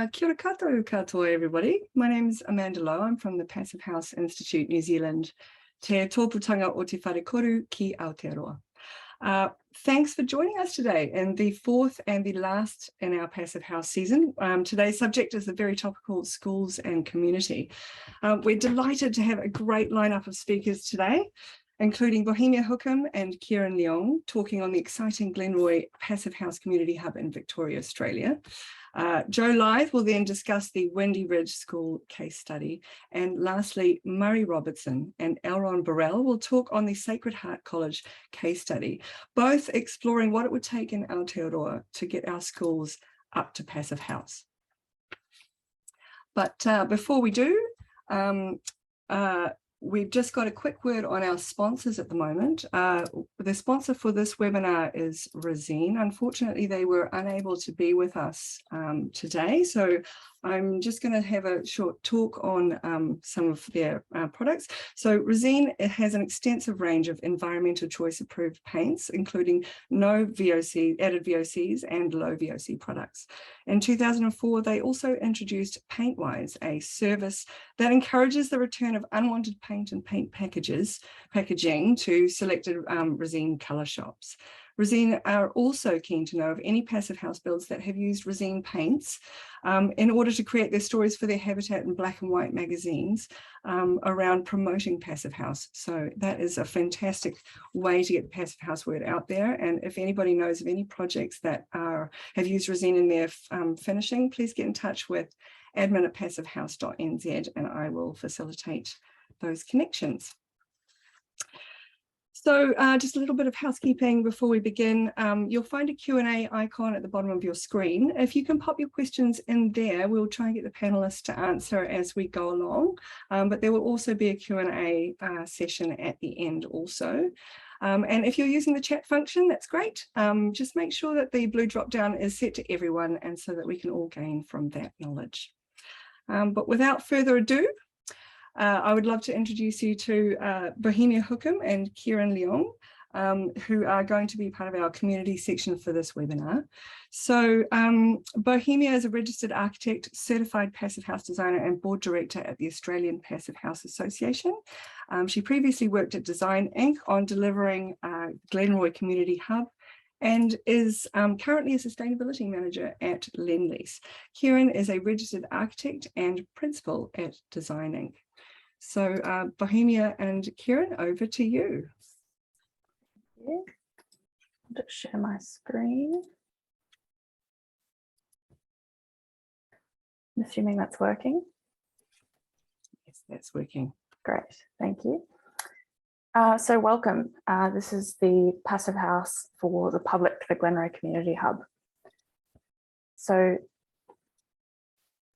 Kia ora katoa, everybody. My name is Amanda Lowe. I'm from the Passive House Institute, New Zealand. Te tōputanga o te wharekoru ki Aotearoa. Thanks for joining us today in the fourth and the last in our Passive House season. Today's subject is the very topical schools and community. We're delighted to have a great lineup of speakers today, including Bohemia Hookham and Kieran Leong, talking on the exciting Glenroy Passive House Community Hub in Victoria, Australia. Joe Lythe will then discuss the Windy Ridge School case study. And lastly, Murray Robertson and Elron Burrell will talk on the Sacred Heart College case study, both exploring what it would take in Aotearoa to get our schools up to Passive House. But before we do, we've just got a quick word on our sponsors at the moment. The sponsor for this webinar is Resene. Unfortunately, they were unable to be with us today, so I'm just going to have a short talk on some of their products. So Resene has an extensive range of environmental choice approved paints, including no VOC, added VOCs and low VOC products. In 2004, they also introduced Paintwise, a service that encourages the return of unwanted paint and paint packaging to selected Resene colour shops. Resene are also keen to know of any Passive House builds that have used Resene paints in order to create their stories for their Habitat and Black and White magazines around promoting Passive House. So that is a fantastic way to get the Passive House word out there. And if anybody knows of any projects that have used Resene in their finishing, please get in touch with admin@passivehouse.nz and I will facilitate those connections. So just a little bit of housekeeping before we begin. You'll find a Q&A icon at the bottom of your screen. If you can pop your questions in there, we'll try and get the panelists to answer as we go along. But there will also be a Q&A session at the end also. And if you're using the chat function, that's great. Just make sure that the blue drop down is set to everyone and so that we can all gain from that knowledge. But without further ado, I would love to introduce you to Bohemia Hookham and Kieran Leong, who are going to be part of our community section for this webinar. So Bohemia is a registered architect, certified Passive House designer and board director at the Australian Passive House Association. She previously worked at Design Inc. on delivering Glenroy Community Hub and is currently a sustainability manager at Lendlease. Kieran is a registered architect and principal at Design Inc. So Bohemia and Kieran, over to you. I'll just share my screen. I'm assuming that's working. Yes, that's working. Great, thank you. So welcome. This is the Passive House for the public, the Glenroy Community Hub. So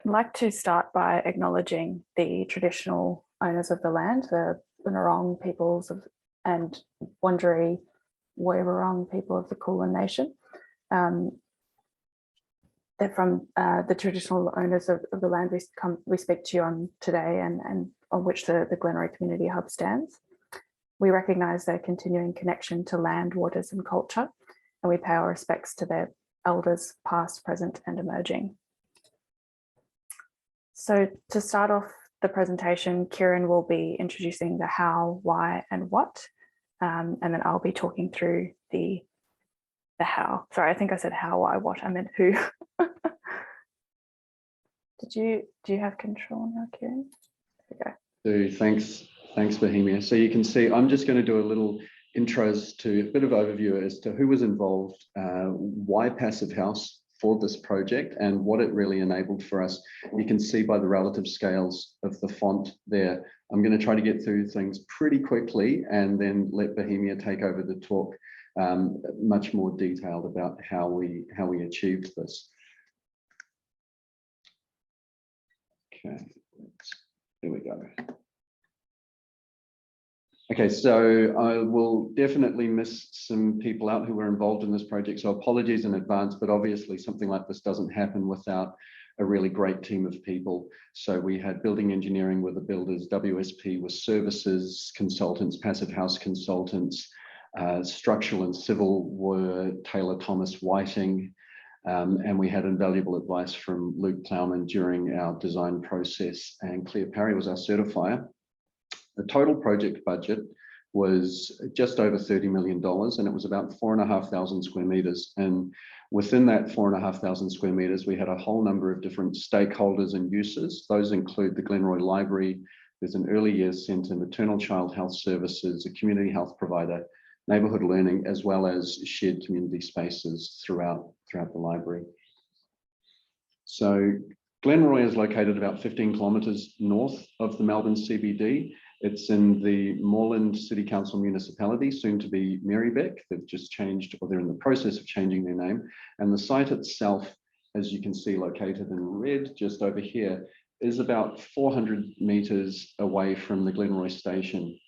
I'd like to start by acknowledging the traditional owners of the land, the Bunurong peoples and Wurundjeri Woi-wurrung people of the Kulin Nation. They're from the traditional owners of the land we speak to you on today and on which the Glenroy Community Hub stands. We recognise their continuing connection to land, waters and culture, and we pay our respects to their elders past, present and emerging. So to start off the presentation, Kieran will be introducing the how, why and what, and then I'll be talking through the how. Sorry, I think I said how, why, what, I meant who. Do you have control now, Kieran? There we go. Thanks, Bohemia. So you can see I'm just going to do a little intros to a bit of overview as to who was involved, why Passive House for this project and what it really enabled for us. You can see by the relative scales of the font there. I'm going to try to get through things pretty quickly and then let Bohemia take over the talk, much more detailed about how we achieved this. Okay, here we go. Okay, so I will definitely miss some people out who were involved in this project, so apologies in advance, but obviously something like this doesn't happen without a really great team of people. So we had building engineering with the builders, WSP with services consultants, Passive House consultants, structural and civil were Taylor Thomas Whiting, And we had invaluable advice from Luke Plowman during our design process, and Claire Parry was our certifier. The total project budget was just over $30 million, and it was about 4,500 square meters. And within that 4,500 square meters, we had a whole number of different stakeholders and uses. Those include the Glenroy Library, there's an early years centre, maternal child health services, a community health provider, neighbourhood learning, as well as shared community spaces throughout the library. So Glenroy is located about 15 kilometres north of the Melbourne CBD. It's in the Moreland City Council municipality, soon to be Marybeck. They've just changed, or they're in the process of changing their name. And the site itself, as you can see, located in red, just over here, is about 400 metres away from the Glenroy station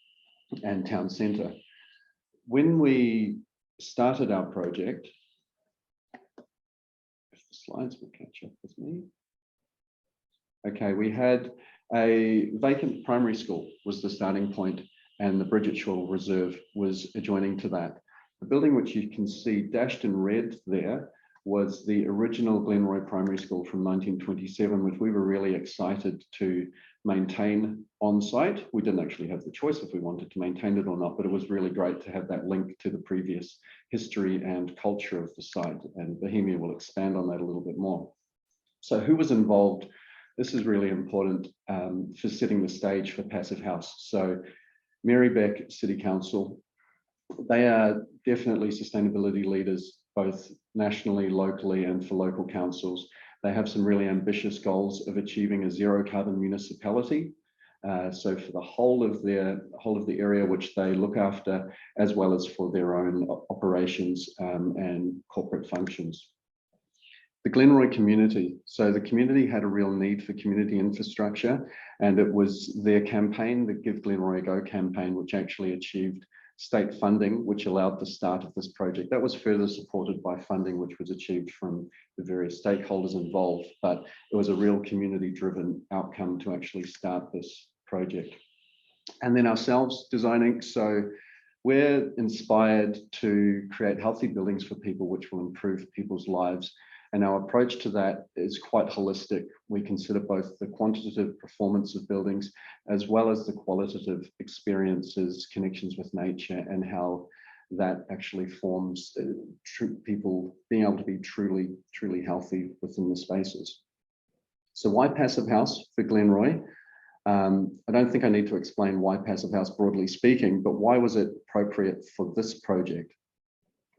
and town centre. When we started our project, if the slides will catch up with me. Okay, we had a vacant primary school was the starting point, and the Bridget Shaw Reserve was adjoining to that. The building which you can see dashed in red there was the original Glenroy Primary School from 1927, which we were really excited to maintain on site. We didn't actually have the choice if we wanted to maintain it or not, but it was really great to have that link to the previous history and culture of the site, and Bohemia will expand on that a little bit more. So who was involved? This is really important for setting the stage for Passive House. So Marybeck City Council, they are definitely sustainability leaders, both nationally, locally, and for local councils. They have some really ambitious goals of achieving a zero carbon municipality. So for the whole of the area which they look after, as well as for their own operations and corporate functions. The Glenroy community. So the community had a real need for community infrastructure, and it was their campaign, the Give Glenroy a Go campaign, which actually achieved state funding, which allowed the start of this project. That was further supported by funding, which was achieved from the various stakeholders involved, but it was a real community-driven outcome to actually start this project. And then ourselves designing. So we're inspired to create healthy buildings for people, which will improve people's lives. And our approach to that is quite holistic. We consider both the quantitative performance of buildings as well as the qualitative experiences, connections with nature, and how that actually forms people being able to be truly healthy within the spaces. So why Passive House for Glenroy? I don't think I need to explain why Passive House broadly speaking, but why was it appropriate for this project?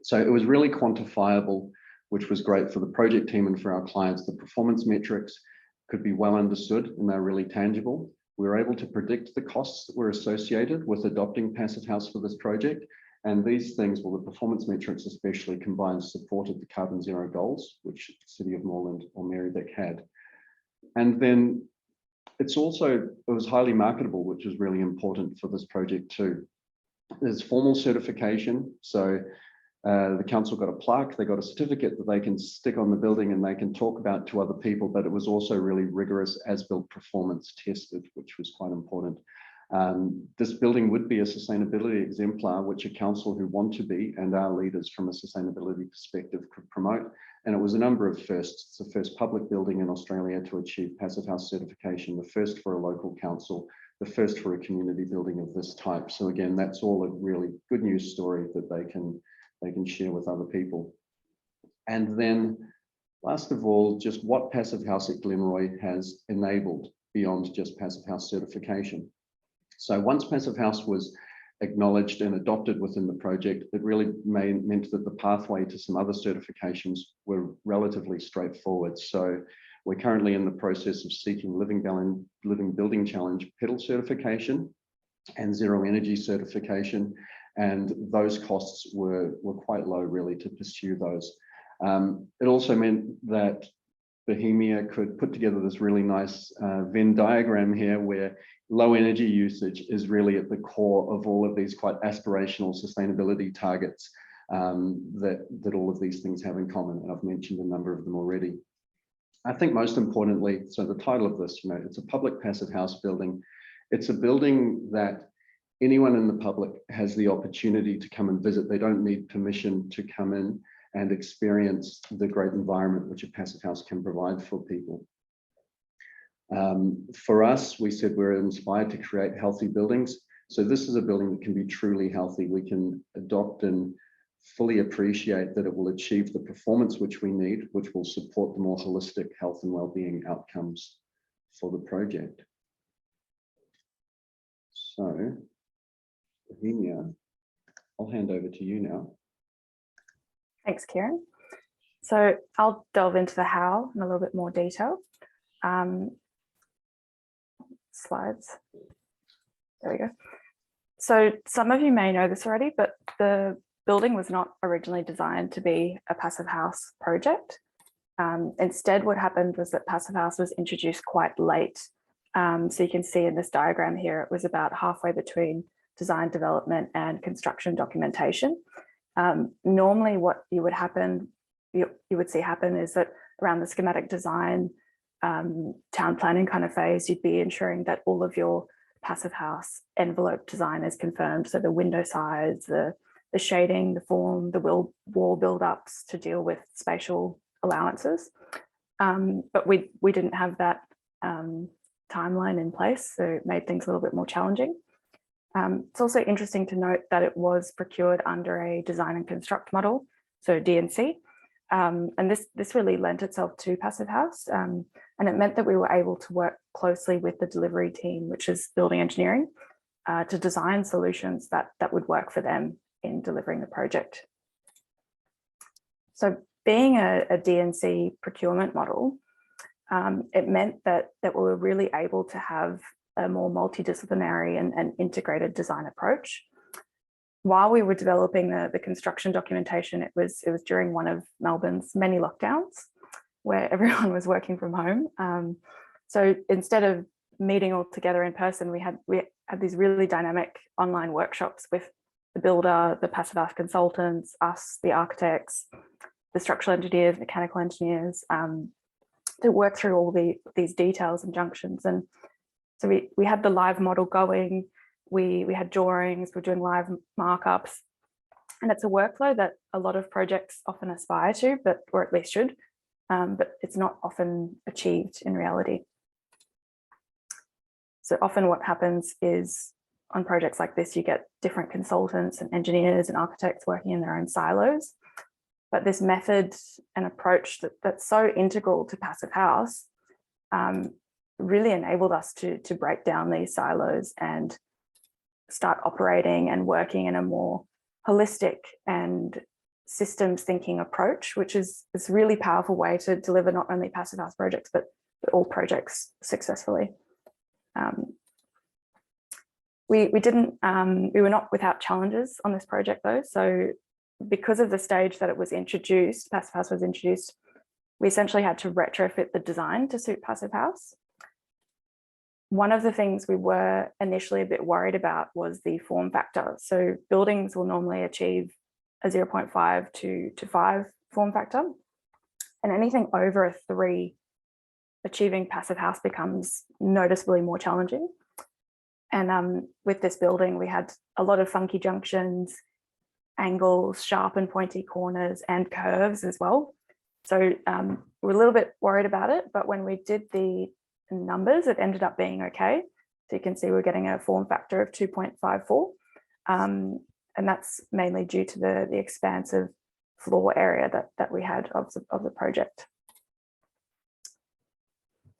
So it was really quantifiable, which was great for the project team and for our clients. The performance metrics could be well understood and they're really tangible. We were able to predict the costs that were associated with adopting Passive House for this project. And these things, well, the performance metrics especially combined supported the carbon zero goals, which the City of Moreland or Marybeck had. And then it was highly marketable, which was really important for this project too. There's formal certification. So the council got a plaque, they got a certificate that they can stick on the building and they can talk about to other people, but it was also really rigorous as-built performance tested, which was quite important. This building would be a sustainability exemplar, which a council who want to be and our leaders from a sustainability perspective could promote. And it was a number of firsts. It's the first public building in Australia to achieve Passive House certification, the first for a local council, the first for a community building of this type. So again, that's all a really good news story that they can share with other people. And then last of all, just what Passive House at Glenroy has enabled beyond just Passive House certification. So once Passive House was acknowledged and adopted within the project, it really meant that the pathway to some other certifications were relatively straightforward. So we're currently in the process of seeking Living Building Challenge PEDAL certification and Zero Energy certification. And those costs were quite low really to pursue those. It also meant that Bohemia could put together this really nice Venn diagram here where low energy usage is really at the core of all of these quite aspirational sustainability targets that all of these things have in common. And I've mentioned a number of them already. I think most importantly, so the title of this, it's a public passive house building. It's a building that anyone in the public has the opportunity to come and visit. They don't need permission to come in. and experience the great environment which a passive house can provide for people. For us, we said we're inspired to create healthy buildings. So this is a building that can be truly healthy. We can adopt and fully appreciate that it will achieve the performance which we need, which will support the more holistic health and well-being outcomes for the project. So, Bohemia, I'll hand over to you now. Thanks, Kieran. So I'll delve into the how in a little bit more detail. Slides. There we go. So some of you may know this already, but the building was not originally designed to be a passive house project. Instead, what happened was that passive house was introduced quite late. So you can see in this diagram here, it was about halfway between design development and construction documentation. Normally what you would see happen is that around the schematic design, town planning kind of phase, you'd be ensuring that all of your passive house envelope design is confirmed. So the window size, the shading, the form, the wall build-ups to deal with spatial allowances. But we didn't have that timeline in place, so it made things a little bit more challenging. It's also interesting to note that it was procured under a design and construct model, so DNC. And this really lent itself to passive house, and it meant that we were able to work closely with the delivery team, which is building engineering, to design solutions that would work for them in delivering the project. So being a DNC procurement model, it meant that we were really able to have a more multidisciplinary and integrated design approach. While we were developing the construction documentation, it was during one of Melbourne's many lockdowns where everyone was working from home. So instead of meeting all together in person, we had these really dynamic online workshops with the builder, the passive house consultants, us, the architects, the structural engineers, mechanical engineers, to work through all these details and junctions. And so we had the live model going. We had drawings, we're doing live markups, and it's a workflow that a lot of projects often aspire to, or at least should, but it's not often achieved in reality. So often what happens is on projects like this, you get different consultants and engineers and architects working in their own silos. But this method and approach that's so integral to passive house really enabled us to break down these silos and start operating and working in a more holistic and systems thinking approach, which is a really powerful way to deliver not only passive house projects, but all projects successfully. We were not without challenges on this project though. So because of the stage that it was introduced, passive house was introduced, we essentially had to retrofit the design to suit passive house. One of the things we were initially a bit worried about was the form factor. So buildings will normally achieve a 0.5 to 5 form factor, and anything over a 3, achieving passive house becomes noticeably more challenging. And with this building, we had a lot of funky junctions, angles, sharp and pointy corners, and curves as well. So we're a little bit worried about it, but when we did the numbers, it ended up being okay. So you can see we're getting a form factor of 2.54, and that's mainly due to the expansive floor area that we had of the project.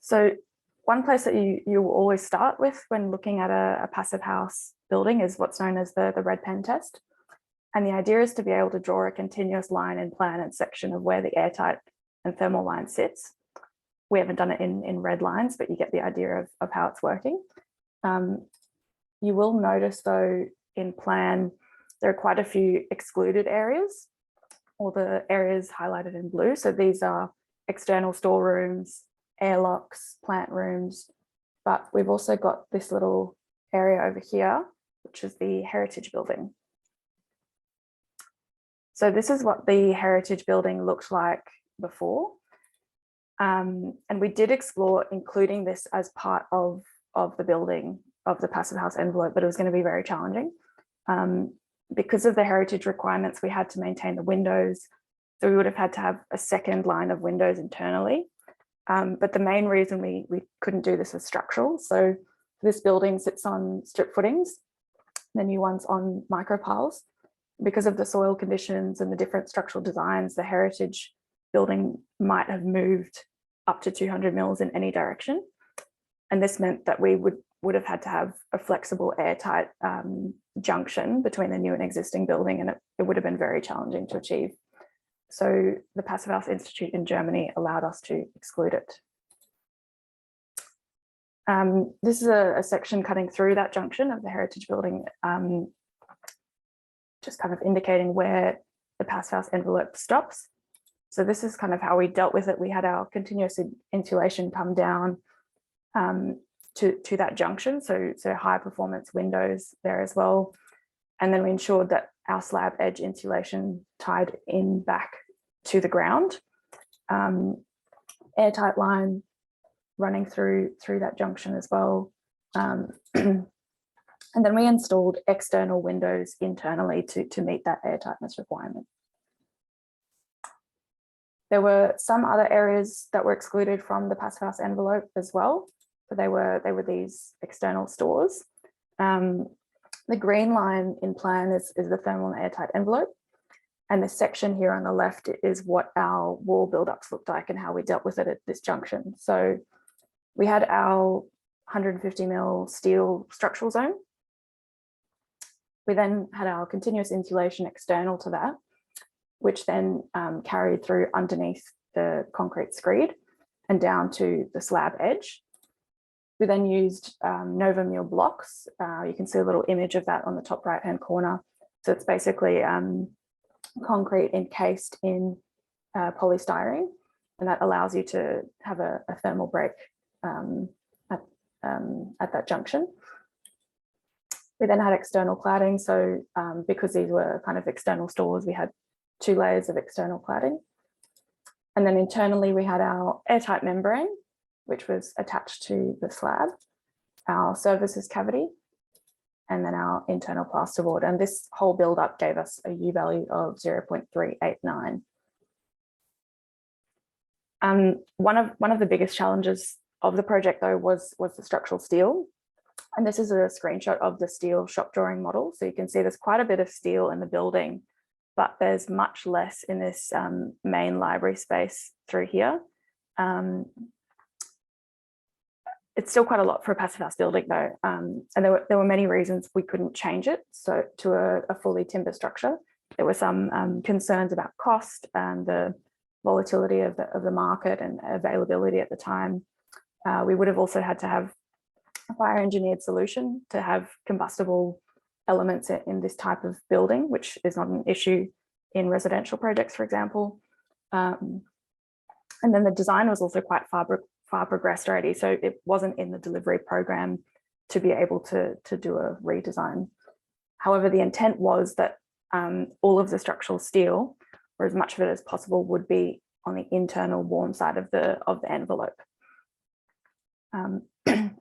So one place that you will always start with when looking at a passive house building is what's known as the red pen test. And the idea is to be able to draw a continuous line and plan and section of where the airtight and thermal line sits. We haven't done it in red lines, but you get the idea of how it's working. You will notice though in plan, there are quite a few excluded areas, or the areas highlighted in blue. So these are external storerooms, airlocks, plant rooms, but we've also got this little area over here, which is the heritage building. So this is what the heritage building looked like before. And we did explore including this as part of the building, of the passive house envelope, but it was going to be very challenging. Because of the heritage requirements, we had to maintain the windows, So we would have had to have a second line of windows internally. But the main reason we couldn't do this was structural. So this building sits on strip footings, the new ones on micropiles. Because of the soil conditions and the different structural designs, the heritage building might have moved up to 200 mils in any direction. And this meant that we would have had to have a flexible airtight junction between the new and existing building, and it would have been very challenging to achieve. So the Passivhaus Institute in Germany allowed us to exclude it. This is a section cutting through that junction of the heritage building, just kind of indicating where the Passivhaus envelope stops. So this is kind of how we dealt with it. We had our continuous insulation come down to that junction, so high performance windows there as well. And then we ensured that our slab edge insulation tied in back to the ground. Airtight line running through that junction as well. And then we installed external windows internally to meet that airtightness requirement. There were some other areas that were excluded from the Passivhaus envelope as well. So they were these external stores. The green line in plan is the thermal and airtight envelope. And the section here on the left is what our wall buildups looked like and how we dealt with it at this junction. So we had our 150 mil steel structural zone. We then had our continuous insulation external to that, which then carried through underneath the concrete screed and down to the slab edge. We then used Novamil blocks. You can see a little image of that on the top right-hand corner. So it's basically concrete encased in polystyrene, and that allows you to have a thermal break at that junction. We then had external cladding. So because these were kind of external stores, we had 2 layers of external cladding. And then internally we had our airtight membrane, which was attached to the slab, our services cavity, and then our internal plasterboard. And this whole build-up gave us a U value of 0.389. One of the biggest challenges of the project, though, was the structural steel. And this is a screenshot of the steel shop drawing model. So you can see there's quite a bit of steel in the building, but there's much less in this main library space through here. It's still quite a lot for a Passivhaus building though. And there were many reasons we couldn't change it to a fully timber structure. There were some concerns about cost and the volatility of the market and availability at the time. We would have also had to have a fire engineered solution to have combustible elements in this type of building, which is not an issue in residential projects, for example. And then the design was also quite far progressed already, so it wasn't in the delivery program to be able to do a redesign. However, the intent was that all of the structural steel, or as much of it as possible, would be on the internal warm side of the envelope.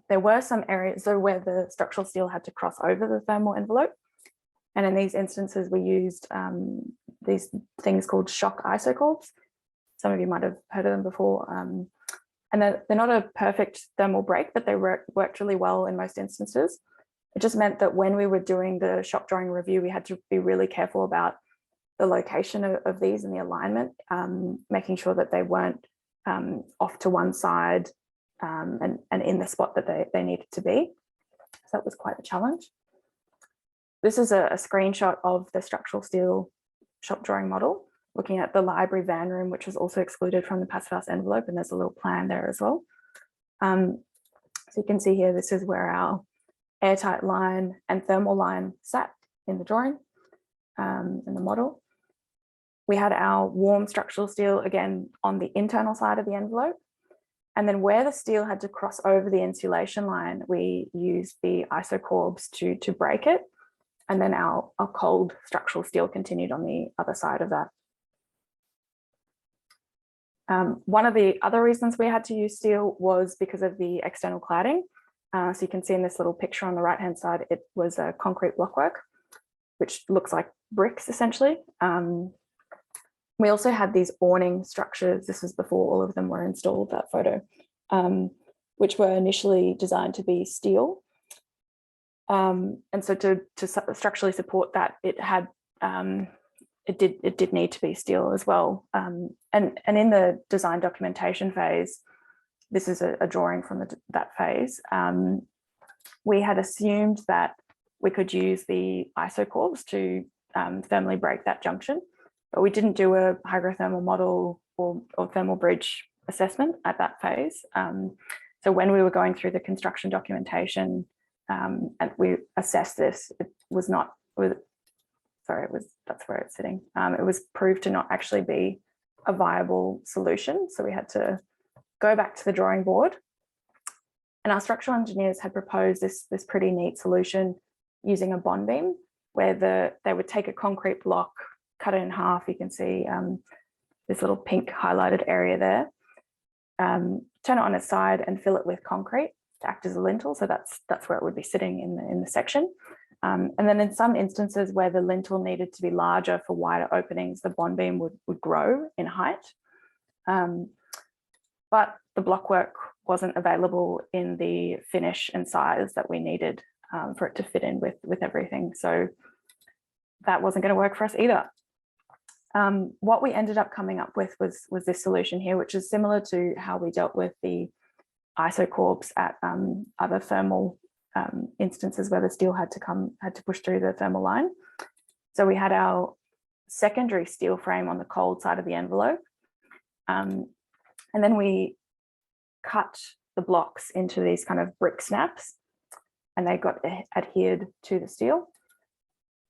There were some areas though where the structural steel had to cross over the thermal envelope, and in these instances we used these things called shock isocorbs. Some of you might have heard of them before. And they're not a perfect thermal break, but they worked really well in most instances. It just meant that when we were doing the shop drawing review, we had to be really careful about the location of these and the alignment, making sure that they weren't off to one side and in the spot that they needed to be. So that was quite a challenge. This is a screenshot of the structural steel shop drawing model, looking at the library van room, which was also excluded from the Passivhaus envelope, and there's a little plan there as well. So you can see here, this is where our airtight line and thermal line sat in the drawing, in the model. We had our warm structural steel, again, on the internal side of the envelope. And then where the steel had to cross over the insulation line, we used the isocorbs to break it. And then our cold structural steel continued on the other side of that. One of the other reasons we had to use steel was because of the external cladding. So you can see in this little picture on the right-hand side, it was a concrete blockwork, which looks like bricks essentially. We also had these awning structures. This was before all of them were installed, that photo, which were initially designed to be steel. And so to structurally support that, it had it did need to be steel as well. And in the design documentation phase, this is a drawing from that phase. We had assumed that we could use the isocorbs to thermally break that junction, but we didn't do a hygrothermal model or thermal bridge assessment at that phase. So when we were going through the construction documentation and we assessed this, it was not, that's where it's sitting. It was proved to not actually be a viable solution. So we had to go back to the drawing board. And our structural engineers had proposed this pretty neat solution using a bond beam, where they would take a concrete block, cut it in half. You can see this little pink highlighted area there. Turn it on its side and fill it with concrete to act as a lintel. So that's where it would be sitting in the section. And then in some instances where the lintel needed to be larger for wider openings, the bond beam would grow in height. But the blockwork wasn't available in the finish and size that we needed for it to fit in with everything. So that wasn't going to work for us either. What we ended up coming up with was this solution here, which is similar to how we dealt with the isocorbs at other thermal instances where the steel had to push through the thermal line. So we had our secondary steel frame on the cold side of the envelope. And then we cut the blocks into these kind of brick snaps, and they got adhered to the steel.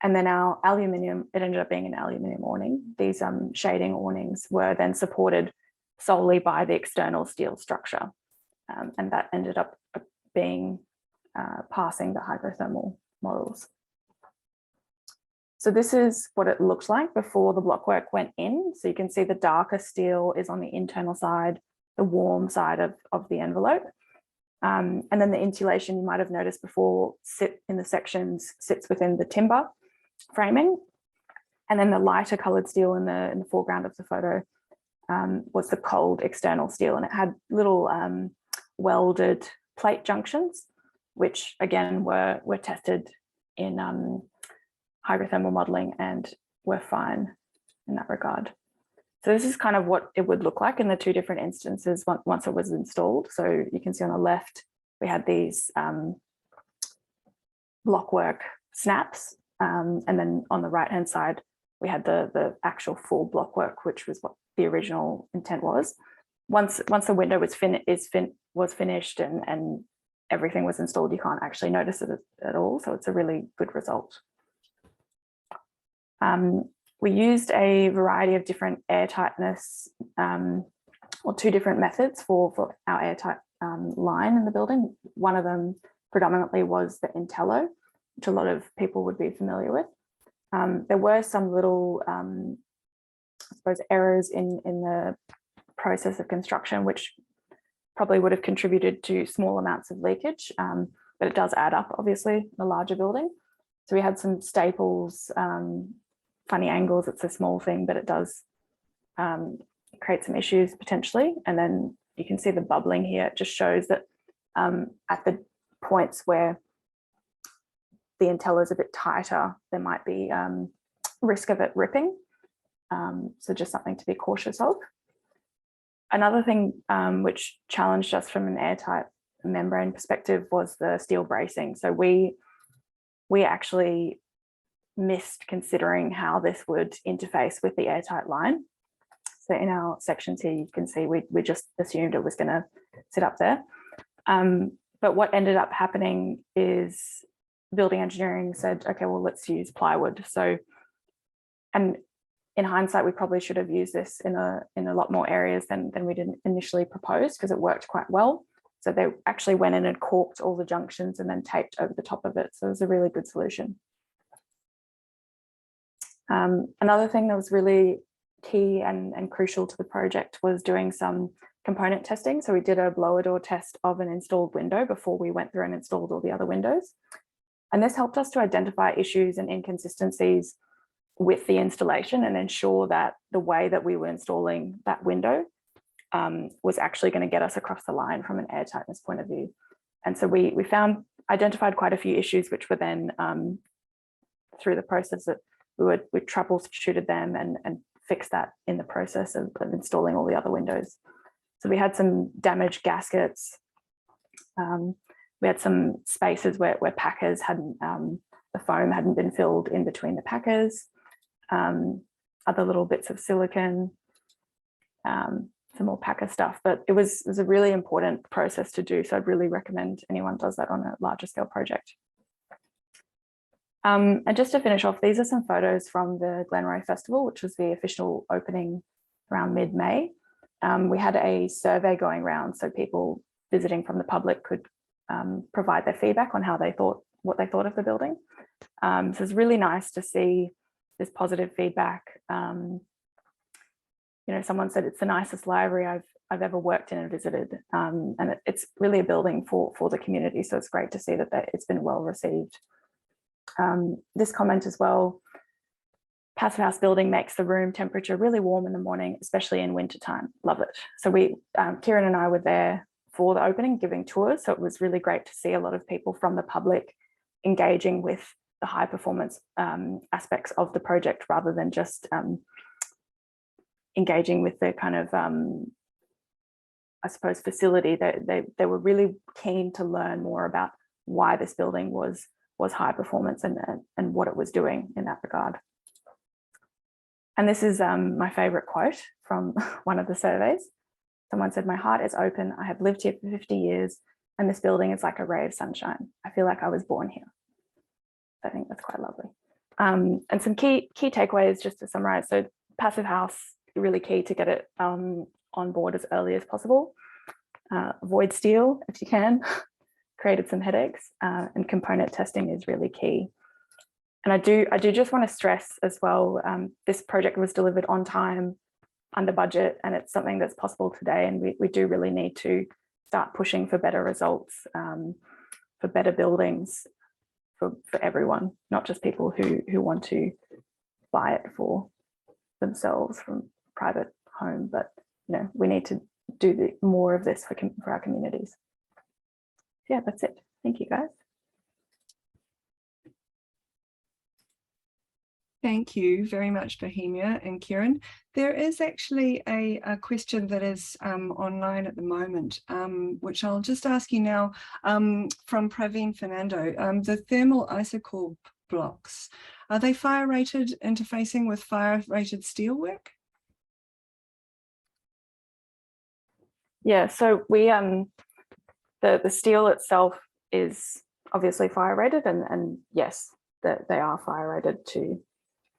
And then our aluminium, it ended up being an aluminium awning. These shading awnings were then supported solely by the external steel structure. And that ended up being passing the hydrothermal models. So this is what it looked like before the blockwork went in. So you can see the darker steel is on the internal side, the warm side of the envelope. And then the insulation, you might have noticed before, sit in the sections, sits within the timber framing. And then the lighter colored steel in the foreground of the photo was the cold external steel, and it had little welded plate junctions, which again were tested in hydrothermal modeling and were fine in that regard. So this is kind of what it would look like in the two different instances once it was installed. So you can see on the left, we had these blockwork snaps. And then on the right-hand side, we had the actual full blockwork, which was what the original intent was. Once the window was finished and everything was installed, you can't actually notice it at all. So it's a really good result. We used a variety of different air tightness, or two different methods for our airtight line in the building. One of them predominantly was the Intello, which a lot of people would be familiar with. There were some little, I suppose, errors in the process of construction, which probably would have contributed to small amounts of leakage, but it does add up, obviously, in a larger building. So we had some staples, funny angles. It's a small thing, but it does create some issues potentially. And then you can see the bubbling here. It just shows that at the points where the Intello is a bit tighter, there might be risk of it ripping. So just something to be cautious of. Another thing which challenged us from an airtight membrane perspective was the steel bracing. So we actually missed considering how this would interface with the airtight line. So in our sections here, you can see we just assumed it was going to sit up there. But what ended up happening is building engineering said, okay, well, let's use plywood. So, and in hindsight, we probably should have used this in a lot more areas than we didn't initially propose, because it worked quite well. So they actually went in and corked all the junctions and then taped over the top of it. So it was a really good solution. Another thing that was really key and crucial to the project was doing some component testing. So we did a blower door test of an installed window before we went through and installed all the other windows. And this helped us to identify issues and inconsistencies with the installation and ensure that the way that we were installing that window was actually going to get us across the line from an air tightness point of view. And so we identified quite a few issues, which were then through the process that we troubleshooted them and fixed that in the process of installing all the other windows. So we had some damaged gaskets. We had some spaces where packers hadn't, the foam hadn't been filled in between the packers, other little bits of silicone, some more packer stuff, but it was a really important process to do. So I'd really recommend anyone does that on a larger scale project. And just to finish off, these are some photos from the Glenroe Festival, which was the official opening around mid-May. We had a survey going around, so people visiting from the public could provide their feedback on how they thought, what they thought of the building. So it's really nice to see this positive feedback. You know, someone said it's the nicest library I've ever worked in and visited, and it's really a building for the community. So it's great to see that it's been well received. This comment as well, Passive House building makes the room temperature really warm in the morning, especially in winter time. Love it. So Kieran and I were there for the opening, giving tours. So it was really great to see a lot of people from the public engaging with the high performance aspects of the project, rather than just engaging with the kind of, I suppose, facility. They were really keen to learn more about why this building was high performance and what it was doing in that regard. And this is my favorite quote from one of the surveys. Someone said, "My heart is open. I have lived here for 50 years and this building is like a ray of sunshine. I feel like I was born here." I think that's quite lovely. And some key takeaways just to summarize. So Passive House, really key to get it on board as early as possible. Avoid steel if you can. Created some headaches, and component testing is really key. And I do just want to stress as well, this project was delivered on time, under budget, and it's something that's possible today. And we do really need to start pushing for better results, for better buildings for everyone, not just people who want to buy it for themselves from private home, but you know, we need to do more of this for our communities. Yeah, that's it. Thank you, guys. Thank you very much, Bohemia and Kieran. There is actually a question that is online at the moment, which I'll just ask you now, from Praveen Fernando. The thermal isocore blocks, are they fire rated, interfacing with fire rated steelwork? Yeah, so we the steel itself is obviously fire rated, and yes, they are fire rated to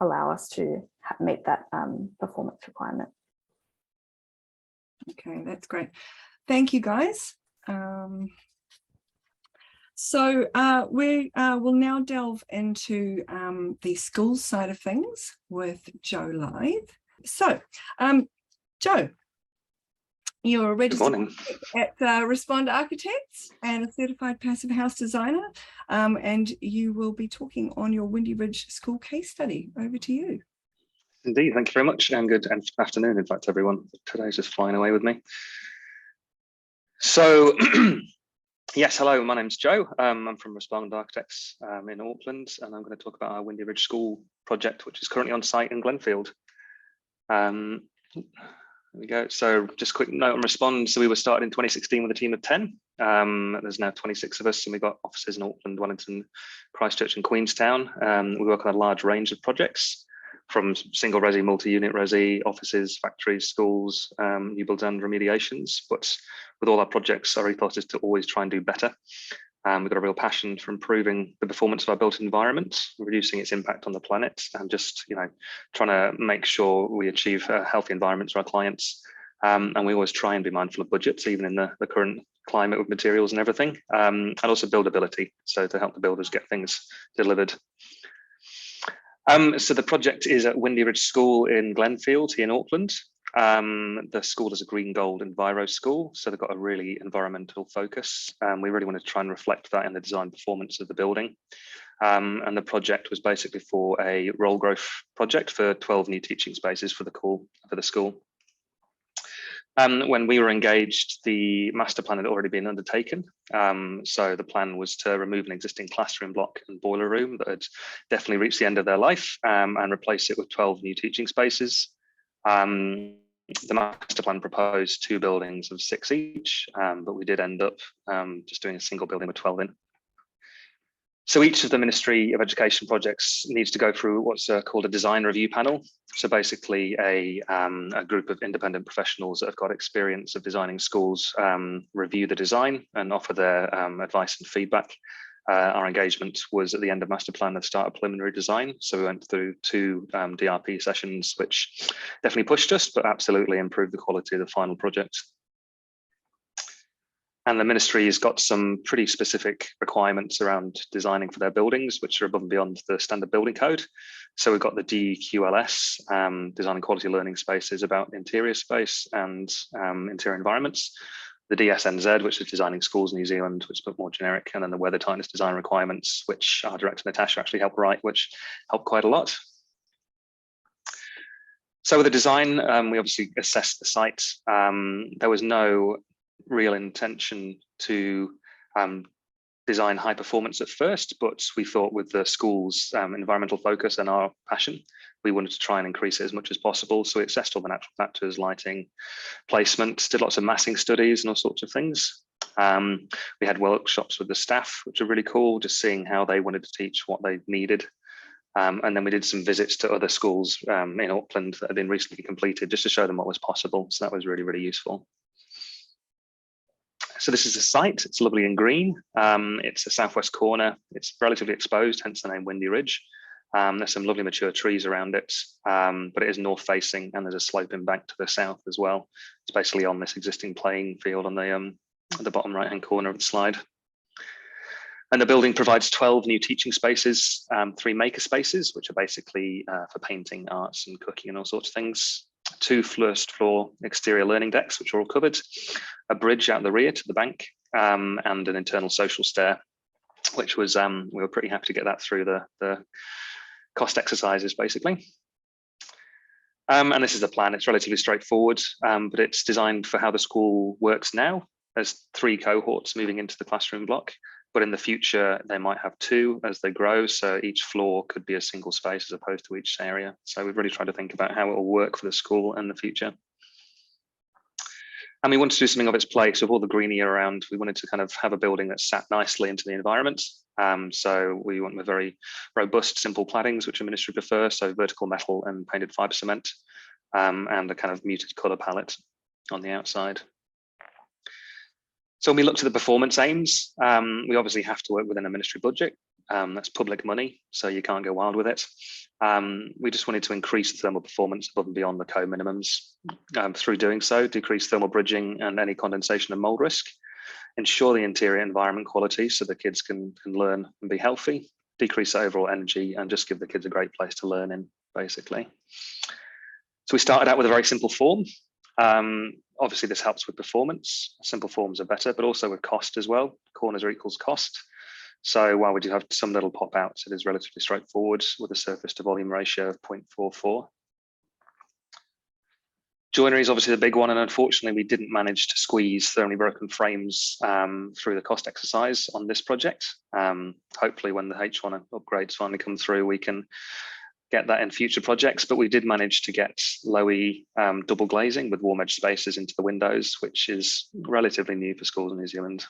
allow us to meet that performance requirement. Okay, that's great. Thank you, guys. So we will now delve into the school side of things with Joe Lythe. So, Joe, you're a registered at Respond Architects and a certified passive house designer, and you will be talking on your Windy Ridge school case study. Over to you. Indeed, thank you very much, and good afternoon, in fact, everyone. Today's just flying away with me. So, yes, hello, my name's Joe. I'm from Respond Architects in Auckland, and I'm going to talk about our Windy Ridge School project, which is currently on site in Glenfield. There we go. So just a quick note on Respond. So we were started in 2016 with a team of 10. There's now 26 of us, and we've got offices in Auckland, Wellington, Christchurch and Queenstown. We work on a large range of projects, from single resi, multi-unit resi, offices, factories, schools, new builds and remediations. But with all our projects, our ethos is to always try and do better. We've got a real passion for improving the performance of our built environment, reducing its impact on the planet, and just, you know, trying to make sure we achieve healthy environments for our clients. And we always try and be mindful of budgets, even in the current climate with materials and everything, and also buildability, so to help the builders get things delivered. So the project is at Windy Ridge School in Glenfield here in Auckland. The school is a green gold enviro school, so they've got a really environmental focus. We really want to try and reflect that in the design performance of the building. And the project was basically for a role growth project for 12 new teaching spaces for the school. When we were engaged, the master plan had already been undertaken. So the plan was to remove an existing classroom block and boiler room that had definitely reached the end of their life and replace it with 12 new teaching spaces. The master plan proposed 2 buildings of 6 each, but we did end up just doing a single building with 12 in. So each of the Ministry of Education projects needs to go through what's called a design review panel. So basically a group of independent professionals that have got experience of designing schools review the design and offer their advice and feedback. Our engagement was at the end of master plan at the start of preliminary design. So we went through 2 DRP sessions, which definitely pushed us, but absolutely improved the quality of the final project. And the ministry has got some pretty specific requirements around designing for their buildings, which are above and beyond the standard building code. So we've got the DQLS, designing quality learning spaces about interior space and interior environments. The DSNZ, which is designing schools in New Zealand, which is a bit more generic. And then the weather tightness design requirements, which our director Natasha actually helped write, which helped quite a lot. So with the design, we obviously assessed the site. There was no real intention to design high performance at first, but we thought with the school's environmental focus and our passion, we wanted to try and increase it as much as possible. So we assessed all the natural factors, lighting, placement, did lots of massing studies and all sorts of things. We had workshops with the staff, which are really cool, just seeing how they wanted to teach, what they needed. And then we did some visits to other schools in Auckland that had been recently completed just to show them what was possible. So that was really, really useful. So this is a site, it's lovely and green. It's a southwest corner. It's relatively exposed, hence the name Windy Ridge. There's some lovely mature trees around it, but it is north facing and there's a sloping bank to the south as well. It's basically on this existing playing field on the bottom right-hand corner of the slide. And the building provides 12 new teaching spaces, 3 maker spaces, which are basically for painting, arts and cooking and all sorts of things. 2 first floor exterior learning decks, which are all covered, a bridge out the rear to the bank, and an internal social stair, which was, we were pretty happy to get that through the cost exercises, basically. And this is the plan. It's relatively straightforward, but it's designed for how the school works now. There's 3 cohorts moving into the classroom block, but in the future, they might have 2 as they grow. So each floor could be a single space as opposed to each area. So we've really tried to think about how it will work for the school in the future. And we wanted to do something of its place with all the greenery around. We wanted to kind of have a building that sat nicely into the environment. So we went with very robust, simple claddings, which the ministry prefer. So vertical metal and painted fibre cement, and a kind of muted colour palette on the outside. So when we looked at the performance aims, we obviously have to work within a ministry budget. That's public money, so you can't go wild with it. We just wanted to increase the thermal performance above and beyond the code minimums. Through doing so, decrease thermal bridging and any condensation and mold risk, ensure the interior environment quality so the kids can learn and be healthy, decrease the overall energy and just give the kids a great place to learn in, basically. So we started out with a very simple form. Obviously, this helps with performance. Simple forms are better, but also with cost as well. Corners are equals cost. So while we do have some little pop outs, it is relatively straightforward with a surface to volume ratio of 0.44. Joinery is obviously the big one, and unfortunately, we didn't manage to squeeze thermally broken frames through the cost exercise on this project. Hopefully, when the H1 upgrades finally come through, we can get that in future projects, but we did manage to get Low-E double glazing with warm edge spaces into the windows, which is relatively new for schools in New Zealand.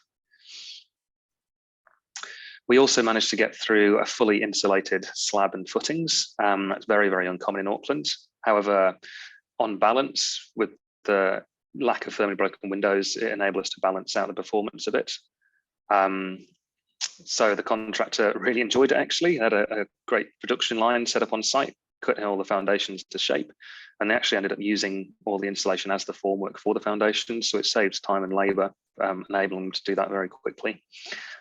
We also managed to get through a fully insulated slab and footings. That's very, very uncommon in Auckland. However, on balance, with the lack of thermally broken windows, it enabled us to balance out the performance of it. So the contractor really enjoyed it, actually. Had a great production line set up on site, cutting all the foundations to shape, and they actually ended up using all the insulation as the formwork for the foundations, so it saves time and labour, enabling them to do that very quickly.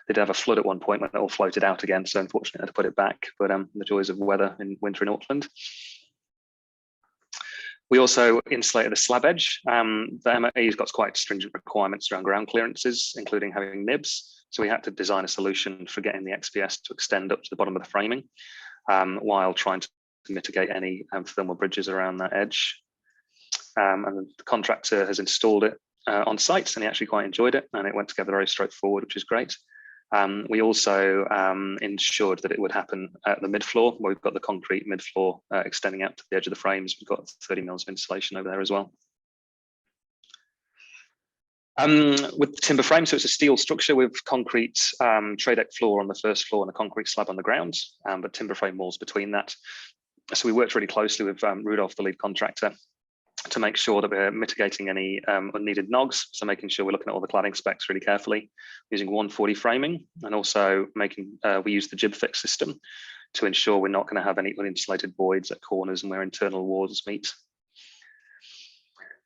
They did have a flood at one point when it all floated out again, so unfortunately I had to put it back, but the joys of weather in winter in Auckland. We also insulated the slab edge. The MOE's got quite stringent requirements around ground clearances, including having nibs. So we had to design a solution for getting the XPS to extend up to the bottom of the framing, while trying to mitigate any thermal bridges around that edge. And the contractor has installed it on site, and he actually quite enjoyed it, and it went together very straightforward, which is great. We also ensured that it would happen at the mid-floor, where we've got the concrete mid-floor extending out to the edge of the frames. We've got 30 mils of insulation over there as well. With the timber frame, so it's a steel structure with concrete tray deck floor on the first floor and a concrete slab on the ground, but timber frame walls between that. So we worked really closely with Rudolph, the lead contractor, to make sure that we're mitigating any unneeded nogs. So making sure we're looking at all the cladding specs really carefully, using 140 framing, and also making we use the jib fix system to ensure we're not going to have any uninsulated voids at corners and where internal walls meet.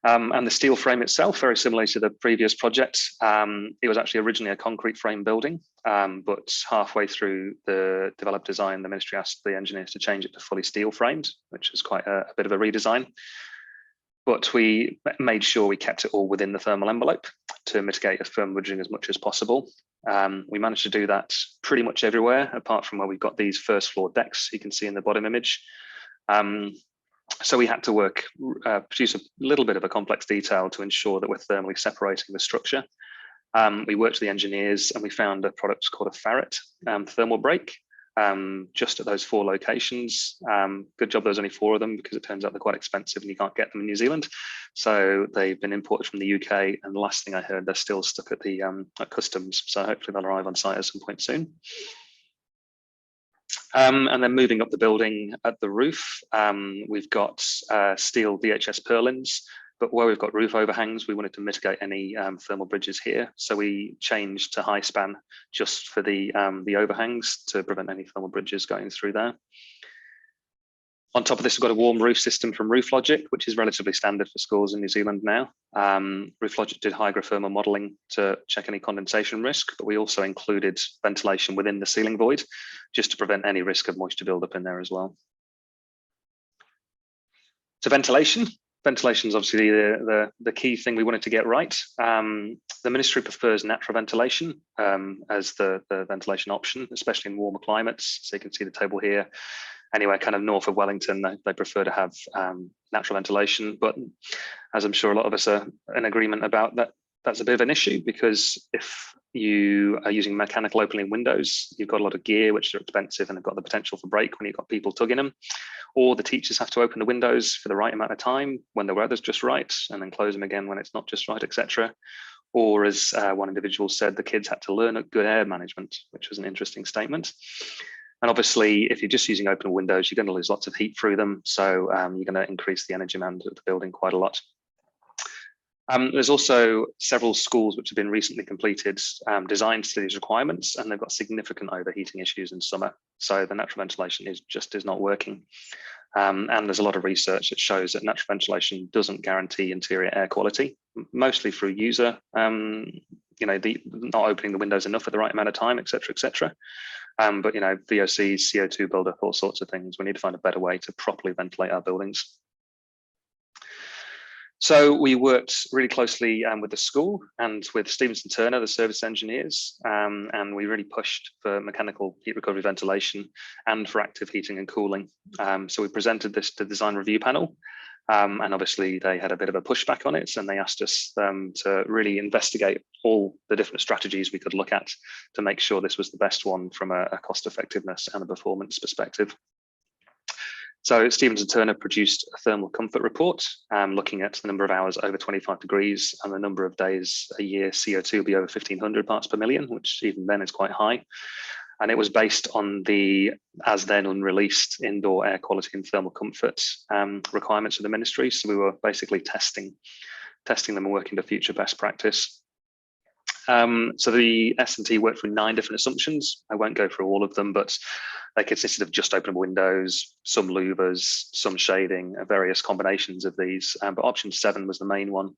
And the steel frame itself, very similar to the previous project. It was actually originally a concrete frame building, but halfway through the developed design, the ministry asked the engineers to change it to fully steel framed, which is quite a bit of a redesign. But we made sure we kept it all within the thermal envelope to mitigate thermal bridging as much as possible. We managed to do that pretty much everywhere, apart from where we've got these first floor decks you can see in the bottom image. So we had to produce a little bit of a complex detail to ensure that we're thermally separating the structure. We worked with the engineers and we found a product called a Ferret thermal break. Just at those 4 locations. Good job there's only 4 of them, because it turns out they're quite expensive and you can't get them in New Zealand. So they've been imported from the UK, and the last thing I heard, they're still stuck at the at customs. So hopefully they'll arrive on site at some point soon. And then moving up the building at the roof, we've got steel VHS purlins. But where we've got roof overhangs, we wanted to mitigate any thermal bridges here. So we changed to high span just for the overhangs to prevent any thermal bridges going through there. On top of this, we've got a warm roof system from RoofLogic, which is relatively standard for schools in New Zealand now. RoofLogic did hygrothermal modelling to check any condensation risk, but we also included ventilation within the ceiling void, just to prevent any risk of moisture buildup in there as well. So ventilation. Ventilation is obviously the key thing we wanted to get right. The ministry prefers natural ventilation as the ventilation option, especially in warmer climates. So you can see the table here. Anywhere kind of north of Wellington, they prefer to have natural ventilation. But as I'm sure a lot of us are in agreement about, that's a bit of an issue, because if you are using mechanical opening windows, you've got a lot of gear which are expensive and have got the potential for break when you've got people tugging them, or the teachers have to open the windows for the right amount of time when the weather's just right, and then close them again when it's not just right, etc. Or as one individual said, the kids had to learn good air management, which was an interesting statement. And obviously, if you're just using open windows, you're going to lose lots of heat through them. So you're going to increase the energy demand of the building quite a lot. There's also several schools which have been recently completed designed to these requirements, and they've got significant overheating issues in summer. So the natural ventilation is not working. And there's a lot of research that shows that natural ventilation doesn't guarantee interior air quality, mostly through user, not opening the windows enough at the right amount of time, etc., etc. But VOCs, CO2 buildup, all sorts of things. We need to find a better way to properly ventilate our buildings. So we worked really closely with the school and with Stevenson Turner, the service engineers, and we really pushed for mechanical heat recovery ventilation and for active heating and cooling. So we presented this to the design review panel, and obviously they had a bit of a pushback on it, and they asked us to really investigate all the different strategies we could look at to make sure this was the best one from a cost effectiveness and a performance perspective. So Stevenson Turner produced a thermal comfort report looking at the number of hours over 25 degrees and the number of days a year CO2 will be over 1,500 parts per million, which even then is quite high. And it was based on the as then unreleased indoor air quality and thermal comfort requirements of the ministry. So we were basically testing them and working to future best practice. So the S&T worked through 9 different assumptions. I won't go through all of them, but they consisted of just open windows, some louvers, some shading, various combinations of these. But option 7 was the main one,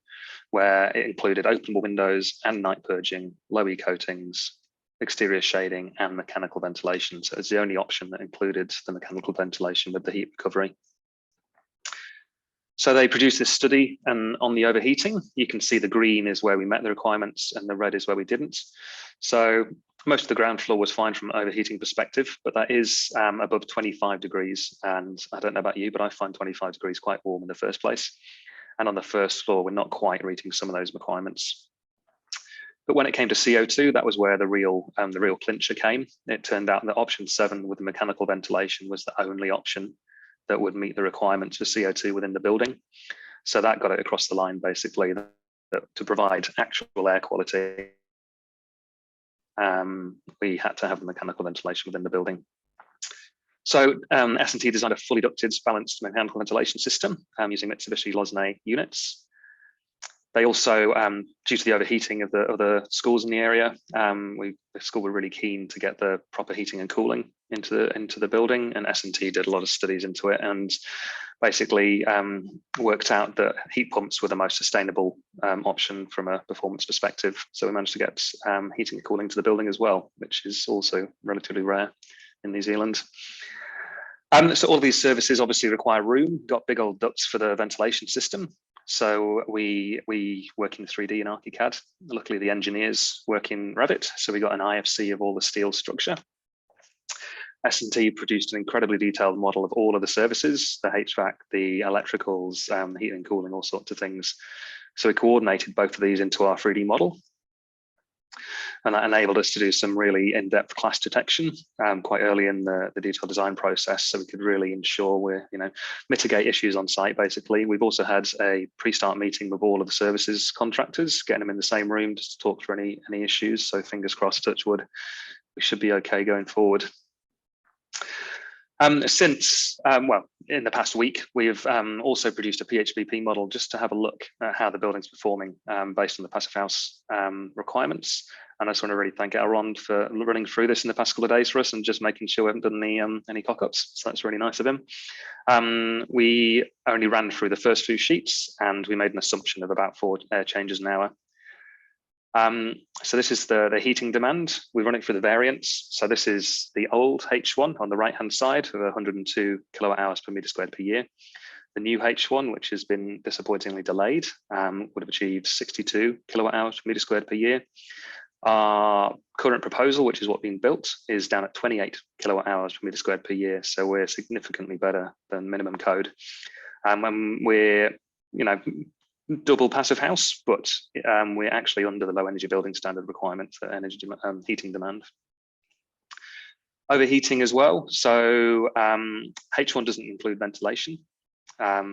where it included openable windows and night purging, low E coatings, exterior shading, and mechanical ventilation. So it's the only option that included the mechanical ventilation with the heat recovery. So they produced this study, and on the overheating, you can see the green is where we met the requirements and the red is where we didn't. So most of the ground floor was fine from an overheating perspective, but that is above 25 degrees. And I don't know about you, but I find 25 degrees quite warm in the first place. And on the first floor, we're not quite reaching some of those requirements. But when it came to CO2, that was where the real clincher came. It turned out that option 7 with the mechanical ventilation was the only option that would meet the requirements for CO2 within the building. So that got it across the line, basically, that to provide actual air quality, we had to have the mechanical ventilation within the building. So S&T designed a fully ducted balanced mechanical ventilation system using Mitsubishi Losnay units. They also, due to the overheating of the schools in the area, the school were really keen to get the proper heating and cooling into the building, and S&T did a lot of studies into it and basically worked out that heat pumps were the most sustainable option from a performance perspective. So we managed to get heating and cooling to the building as well, which is also relatively rare in New Zealand. So all of these services obviously require room, got big old ducts for the ventilation system. So we work in 3D and ArchiCAD. Luckily, the engineers work in Revit. So we got an IFC of all the steel structure. S&T produced an incredibly detailed model of all of the services, the HVAC, the electricals, heating and cooling, all sorts of things. So we coordinated both of these into our 3D model. And that enabled us to do some really in-depth clash detection quite early in the detailed design process, so we could really ensure we're, mitigate issues on site. Basically, we've also had a pre-start meeting with all of the services contractors, getting them in the same room just to talk through any issues. So fingers crossed, touch wood, we should be okay going forward. Since, in the past week, we've also produced a PHBP model just to have a look at how the building's performing based on the Passive House requirements. And I just want to really thank Elrond for running through this in the past couple of days for us and just making sure we haven't done any cock-ups. So that's really nice of him. We only ran through the first few sheets and we made an assumption of about 4 air changes an hour. So this is the heating demand. We run it through the variants. So this is the old H1 on the right-hand side of 102 kilowatt hours per meter squared per year. The new H1, which has been disappointingly delayed, would have achieved 62 kilowatt hours per meter squared per year. Our current proposal, which is what's being built, is down at 28 kilowatt hours per meter squared per year. So we're significantly better than minimum code. And we're, double passive house, but we're actually under the low energy building standard requirement for energy heating demand. Overheating as well. So H1 doesn't include ventilation.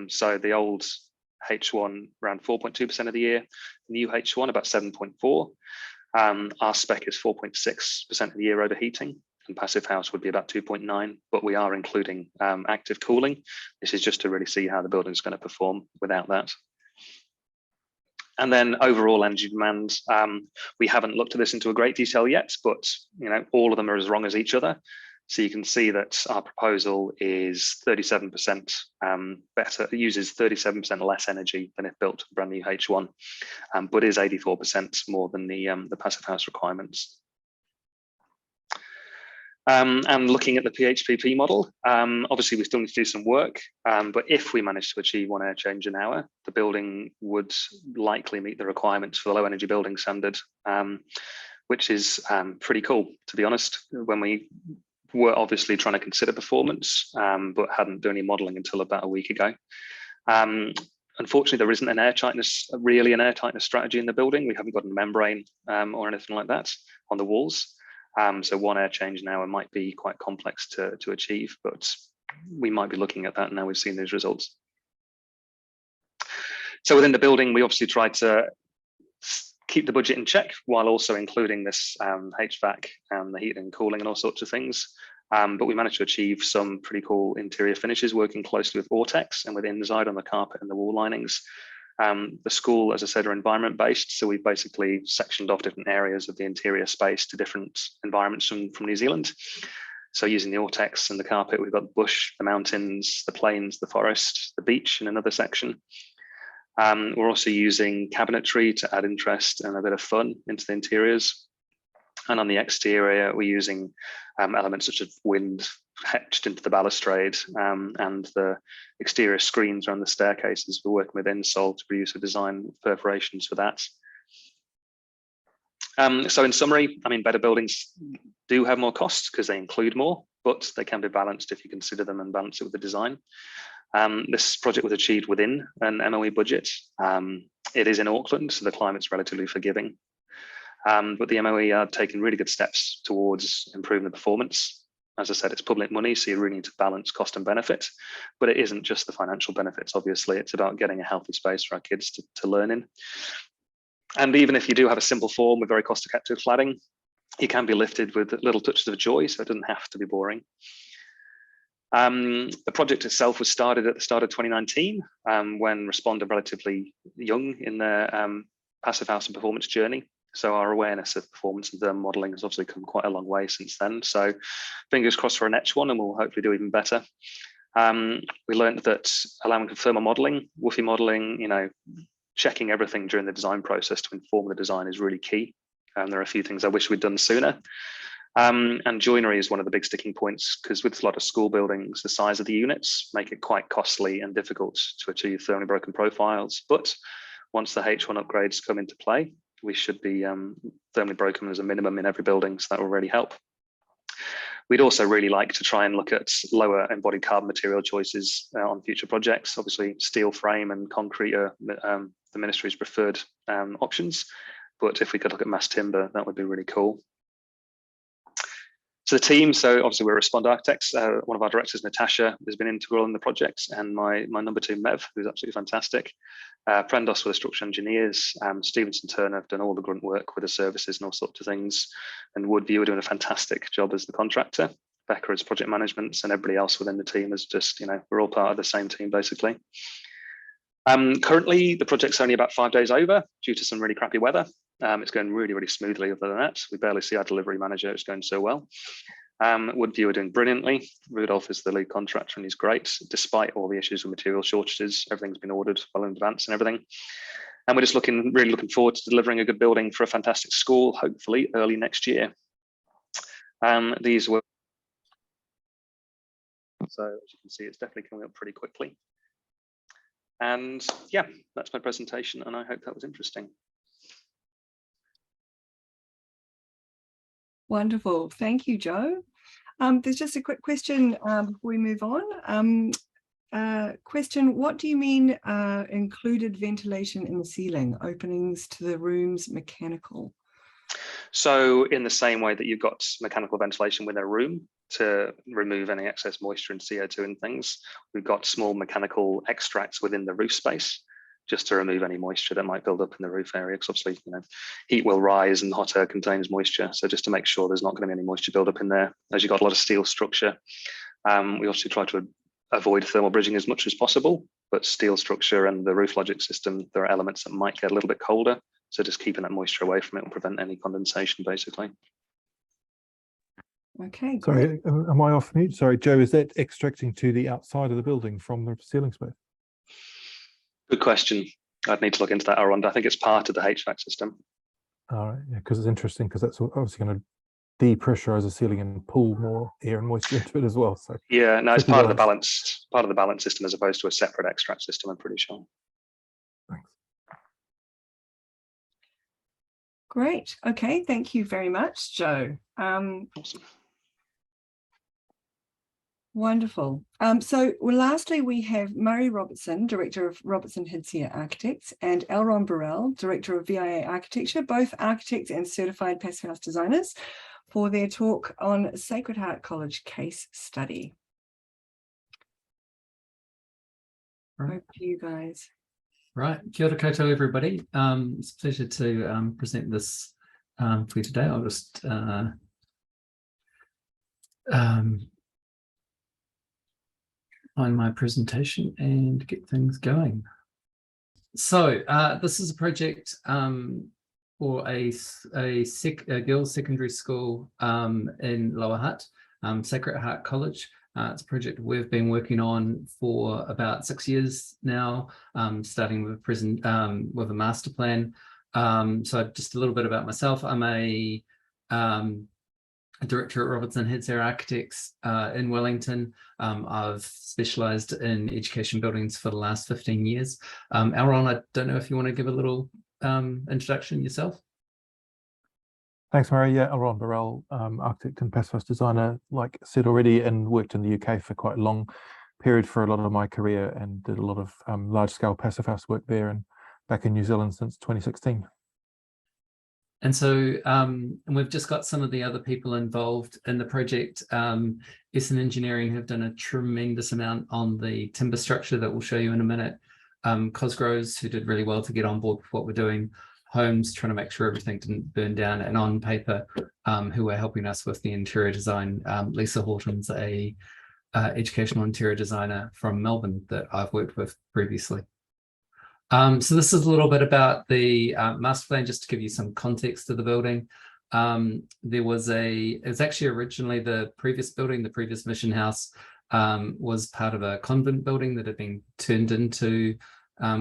So the old H1 around 4.2% of the year, the new H1 about 7.4%. Our spec is 4.6% of the year overheating, and passive house would be about 2.9%, but we are including active cooling. This is just to really see how the building is going to perform without that. And then overall energy demand, we haven't looked at this into a great detail yet, but all of them are as wrong as each other. So you can see that our proposal is 37% better, uses 37% less energy than if built brand new H1, but is 84% more than the passive house requirements. And looking at the PHBP model, obviously we still need to do some work, but if we manage to achieve 1 air change an hour, the building would likely meet the requirements for the low energy building standard, which is pretty cool, to be honest. When we were obviously trying to consider performance, but hadn't done any modeling until about a week ago. Unfortunately, there isn't an air tightness strategy in the building. We haven't got a membrane or anything like that on the walls. So 1 air change an hour might be quite complex to achieve, but we might be looking at that now we've seen these results. So within the building, we obviously tried to keep the budget in check while also including this HVAC and the heating and cooling and all sorts of things. But we managed to achieve some pretty cool interior finishes working closely with Ortex and with Inside on the carpet and the wall linings. The school, as I said, are environment based. So we've basically sectioned off different areas of the interior space to different environments from New Zealand. So using the Ortex and the carpet, we've got the bush, the mountains, the plains, the forest, the beach in another section. We're also using cabinetry to add interest and a bit of fun into the interiors. And on the exterior, we're using elements such as wind, etched into the balustrade, and the exterior screens around the staircases. We're working with Insol to produce a design perforations for that. So in summary, I mean, better buildings do have more costs because they include more, but they can be balanced if you consider them and balance it with the design. This project was achieved within an MOE budget. It is in Auckland, so the climate's relatively forgiving. But the MOE are taking really good steps towards improving the performance. As I said, it's public money, so you really need to balance cost and benefit. But it isn't just the financial benefits, obviously. It's about getting a healthy space for our kids to learn in. And even if you do have a simple form with very cost-effective cladding, it can be lifted with little touches of joy, so it doesn't have to be boring. The project itself was started at the start of 2019, when Respond are relatively young in their passive house and performance journey. So our awareness of performance and thermal modelling has obviously come quite a long way since then. So fingers crossed for a next one, and we'll hopefully do even better. We learned that allowing for thermal modelling, woofy modelling, you know, checking everything during the design process to inform the design is really key. There are a few things I wish we'd done sooner. And joinery is one of the big sticking points, because with a lot of school buildings, the size of the units make it quite costly and difficult to achieve thermally broken profiles. But once the H1 upgrades come into play, we should be thermally broken as a minimum in every building, so that will really help. We'd also really like to try and look at lower embodied carbon material choices on future projects. Obviously, steel frame and concrete are the ministry's preferred options, but if we could look at mass timber, that would be really cool. So the team, so obviously we're Respond Architects. One of our directors, Natasha, has been integral in the project, and my number two, Mev, who's absolutely fantastic. Prendos with the structural engineers, Stevenson Turner have done all the grunt work with the services and all sorts of things, and Woodview are doing a fantastic job as the contractor. Becca as project management, and everybody else within the team is just, you know, we're all part of the same team basically. Currently, the project's only about 5 days over due to some really crappy weather. It's going really, really smoothly other than that. We barely see our delivery manager, it's going so well. Woodview are doing brilliantly. Rudolph is the lead contractor and he's great. Despite all the issues with material shortages, everything's been ordered well in advance and everything. And we're just really looking forward to delivering a good building for a fantastic school, hopefully early next year. These were, so as you can see, it's definitely coming up pretty quickly. And yeah, that's my presentation, and I hope that was interesting. Wonderful. Thank you, Joe. There's just a quick question before we move on. Question, what do you mean included ventilation in the ceiling, openings to the rooms mechanical? So in the same way that you've got mechanical ventilation within a room to remove any excess moisture and CO2 and things, we've got small mechanical extracts within the roof space just to remove any moisture that might build up in the roof area, because obviously, you know, heat will rise and hot air contains moisture. So just to make sure there's not going to be any moisture build up in there, as you've got a lot of steel structure. We also try to avoid thermal bridging as much as possible, but steel structure and the roof logic system, there are elements that might get a little bit colder. So just keeping that moisture away from it will prevent any condensation, basically. Okay, great. Sorry, am I off mute? Sorry, Joe, is that extracting to the outside of the building from the ceiling space? Good question. I'd need to look into that, Aaron. I think it's part of the HVAC system. All right, yeah, because it's interesting, because that's obviously going to depressurize the ceiling and pull more air and moisture into it as well. So yeah, no, it's part of the balance system as opposed to a separate extract system, I'm pretty sure. Thanks. Great. Okay, thank you very much, Joe. Awesome. Wonderful. So lastly, we have Murray Robertson, Director of Robertson Hidsia Architects, and Elron Burrell, Director of VIA Architecture, both architects and certified passive house designers, for their talk on Sacred Heart College case study. Right. Over to you guys. Right, kia ora koutou everybody. It's a pleasure to present this for you today. I'll just find my presentation and get things going. So this is a project for a girls' secondary school in Lower Hutt, Sacred Heart College. It's a project we've been working on for about 6 years now, starting with with a master plan. So just a little bit about myself. I'm a director at Robertson Hedzer Architects in Wellington. I've specialised in education buildings for the last 15 years. Elron, I don't know if you want to give a little introduction yourself. Thanks, Murray. Yeah, Elron Burrell, architect and passive house designer, like I said already, and worked in the UK for quite a long period for a lot of my career, and did a lot of large-scale passive house work there and back in New Zealand since 2016. And so and we've just got some of the other people involved in the project. Essen Engineering have done a tremendous amount on the timber structure that we'll show you in a minute. Cosgroves, who did really well to get on board with what we're doing. Homes, trying to make sure everything didn't burn down. And On Paper, who are helping us with the interior design. Lisa Horton's a educational interior designer from Melbourne that I've worked with previously. So this is a little bit about the master plan, just to give you some context to the building. It was actually originally the previous building, the previous mission house, was part of a convent building that had been turned into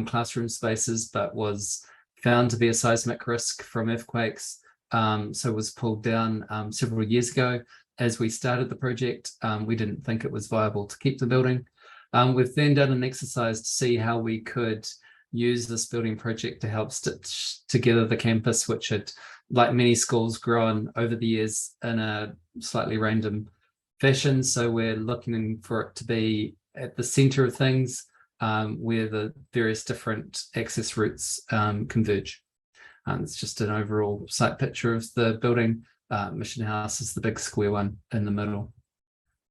classroom spaces, but was found to be a seismic risk from earthquakes. So was pulled down several years ago. As we started the project, we didn't think it was viable to keep the building. We've then done an exercise to see how we could use this building project to help stitch together the campus, which had, like many schools, grown over the years in a slightly random fashion. So we're looking for it to be at the center of things, where the various different access routes converge. It's just an overall site picture of the building. Mission House is the big square one in the middle.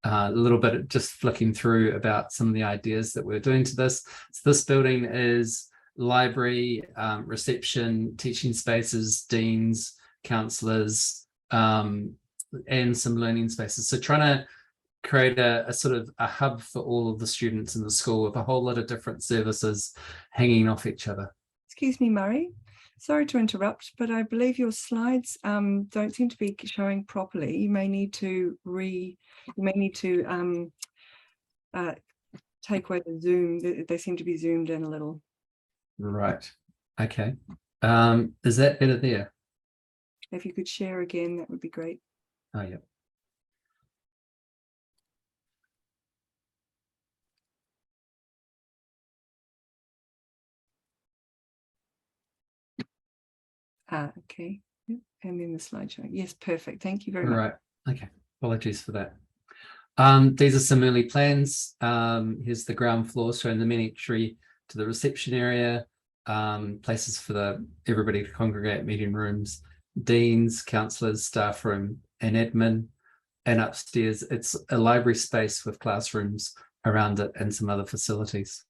A little bit just flicking through about some of the ideas that we're doing to this. So this building is library, reception, teaching spaces, deans, counsellors, and some learning spaces. So trying to create a sort of a hub for all of the students in the school with a whole lot of different services hanging off each other. Excuse me, Murray. Sorry to interrupt, but I believe your slides don't seem to be showing properly. You may need to take away the zoom. They seem to be zoomed in a little. Right. Okay. Is that better there? If you could share again, that would be great. Oh, yeah. Okay. Yep. And then the slideshow. Yes, perfect. Thank you very much. Right. Okay. Apologies for that. These are some early plans. Here's the ground floor showing the main entry to the reception area, places for everybody to congregate, meeting rooms, deans, counsellors, staff room, and admin. And upstairs, it's a library space with classrooms around it and some other facilities.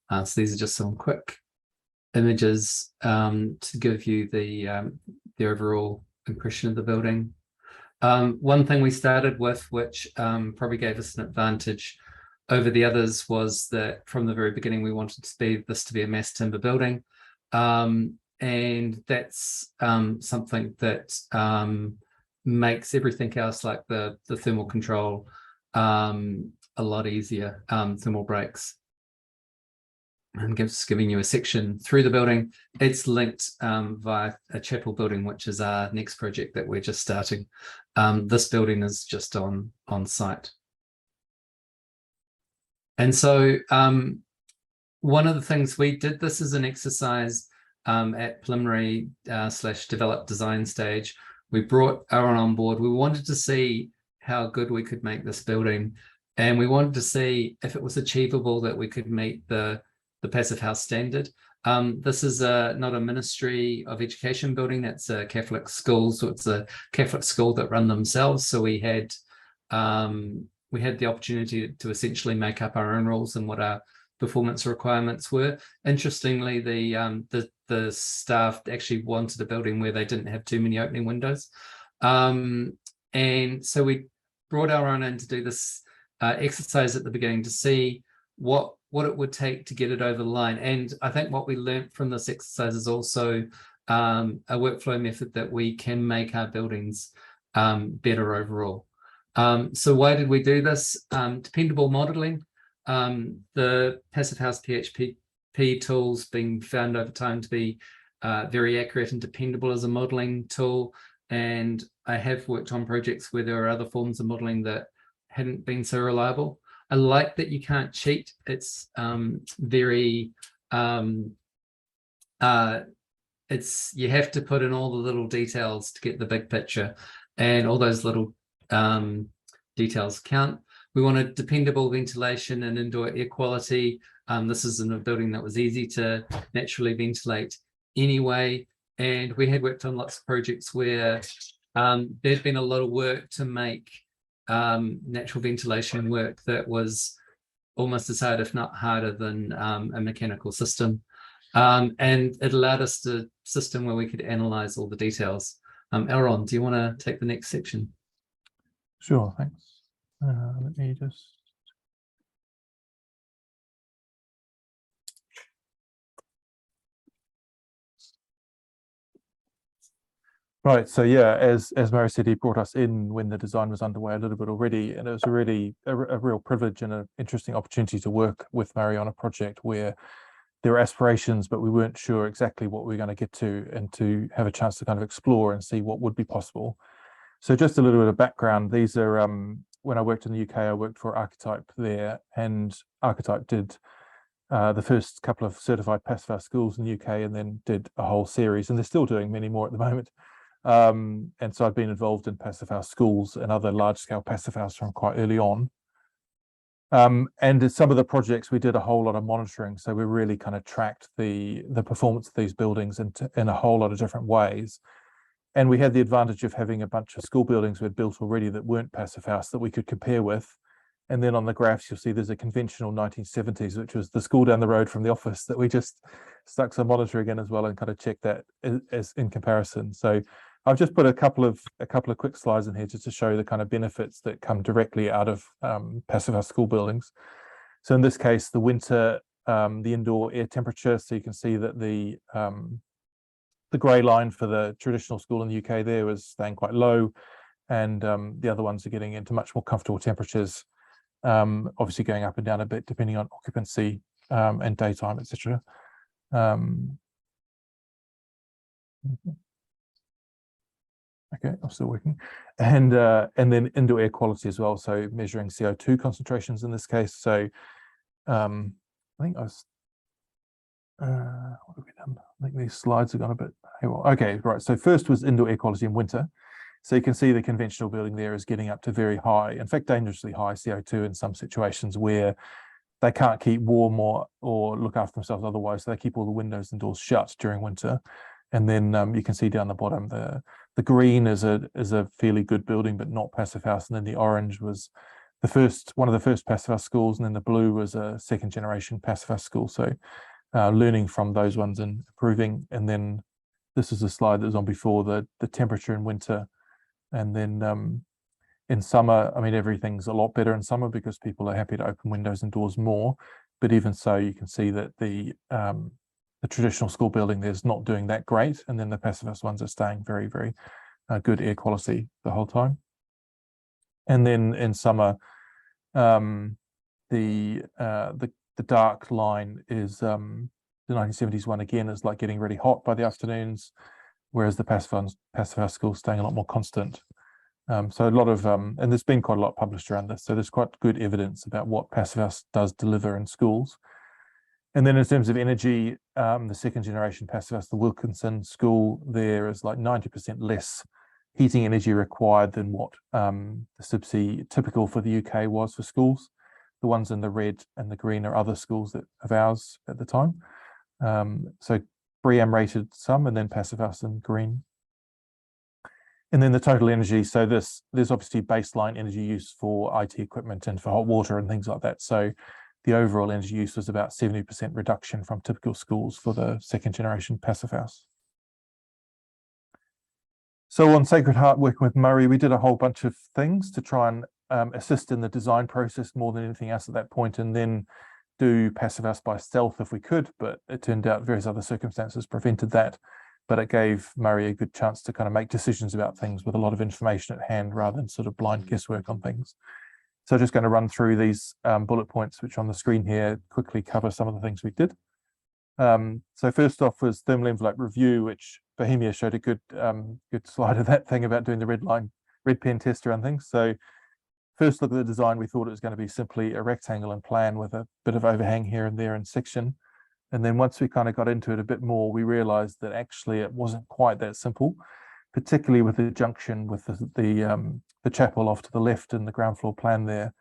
So these are just some quick images to give you the overall impression of the building. One thing we started with, which probably gave us an advantage over the others, was that from the very beginning we wanted this to be a mass timber building, and that's something that makes everything else, like the thermal control, a lot easier. Thermal breaks. And giving you a section through the building. It's linked via a chapel building, which is our next project that we're just starting. This building is just on site. And so one of the things we did, this is an exercise at preliminary / develop design stage. We brought Aaron on board. We wanted to see how good we could make this building. And we wanted to see if it was achievable that we could meet the Passive House standard. This is not a Ministry of Education building. That's a Catholic school, so it's a Catholic school that run themselves. So we had the opportunity to essentially make up our own rules and what our performance requirements were. Interestingly, the staff actually wanted a building where they didn't have too many opening windows, and so we brought our own in to do this exercise at the beginning to see what it would take to get it over the line. And I think what we learned from this exercise is also a workflow method that we can make our buildings better overall. So why did we do this? Dependable modeling. The Passive House PHP tools being found over time to be very accurate and dependable as a modeling tool. And I have worked on projects where there are other forms of modeling that hadn't been so reliable. I like that you can't cheat. It's very you have to put in all the little details to get the big picture, and all those little details count. We wanted dependable ventilation and indoor air quality. This is in a building that was easy to naturally ventilate anyway. And we had worked on lots of projects where there'd been a lot of work to make natural ventilation work that was almost as hard, if not harder, than a mechanical system. And it allowed us a system where we could analyze all the details. Elron, do you want to take the next section? Sure, thanks. Let me just. Right, so yeah, as Murray said, he brought us in when the design was underway a little bit already, and it was a real privilege and an interesting opportunity to work with Murray on a project where there were aspirations, but we weren't sure exactly what we were going to get to, and to have a chance to kind of explore and see what would be possible. So just a little bit of background. These are, when I worked in the UK, I worked for Archetype there, and Archetype did the first couple of certified Passive House schools in the UK, and then did a whole series, and they're still doing many more at the moment. And so I've been involved in Passive House schools and other large-scale Passive House from quite early on. And in some of the projects, we did a whole lot of monitoring. So we really kind of tracked the performance of these buildings in a whole lot of different ways. And we had the advantage of having a bunch of school buildings we had built already that weren't Passive House that we could compare with. And then on the graphs, you'll see there's a conventional 1970s, which was the school down the road from the office, that we just stuck some monitoring in as well and kind of checked that as in comparison. So I've just put a couple of quick slides in here just to show the kind of benefits that come directly out of Passive House school buildings. So in this case, the winter, the indoor air temperature. So you can see that the grey line for the traditional school in the UK there was staying quite low, and the other ones are getting into much more comfortable temperatures, obviously going up and down a bit depending on occupancy and daytime, etc. Okay, I'm still working. And then indoor air quality as well, so measuring CO2 concentrations in this case. So I think I was what have we done? I think these slides have gone a bit haywire. Okay, right. So first was indoor air quality in winter. So you can see the conventional building there is getting up to very high, in fact, dangerously high CO2 in some situations where they can't keep warm or look after themselves otherwise. So they keep all the windows and doors shut during winter. And then you can see down the bottom, the green is a fairly good building, but not Passive House. And then the orange was one of the first Passive House schools, and then the blue was a second generation Passive House school. So learning from those ones and improving. And then this is a slide that was on before, the temperature in winter. And then in summer, I mean, everything's a lot better in summer because people are happy to open windows and doors more. But even so, you can see that the traditional school building there's not doing that great. And then the Passive House ones are staying very, very good air quality the whole time. And then in summer, the dark line is the 1970s one again is like getting really hot by the afternoons, whereas the Passive House school staying a lot more constant. So a lot of, and there's been quite a lot published around this. So there's quite good evidence about what Passive House does deliver in schools. And then in terms of energy, the second generation Passive House, the Wilkinson school, there is like 90% less heating energy required than what the SIBC typical for the UK was for schools. The ones in the red and the green are other schools of ours at the time. So BREEAM rated some, and then Passive House in green. And then the total energy. So there's obviously baseline energy use for IT equipment and for hot water and things like that. So the overall energy use was about 70% reduction from typical schools for the second generation Passive House. So on Sacred Heart, working with Murray, we did a whole bunch of things to try and assist in the design process more than anything else at that point, and then do Passive House by stealth if we could, but it turned out various other circumstances prevented that. But it gave Murray a good chance to kind of make decisions about things with a lot of information at hand rather than sort of blind guesswork on things. So just going to run through these bullet points, which on the screen here quickly cover some of the things we did. So first off was thermal envelope review, which Bohemia showed a good slide of that thing about doing the red pen tester and things. So first look at the design, we thought it was going to be simply a rectangle and plan with a bit of overhang here and there in section. And then once we kind of got into it a bit more, we realized that actually it wasn't quite that simple, particularly with the junction with the chapel off to the left in the ground floor plan there,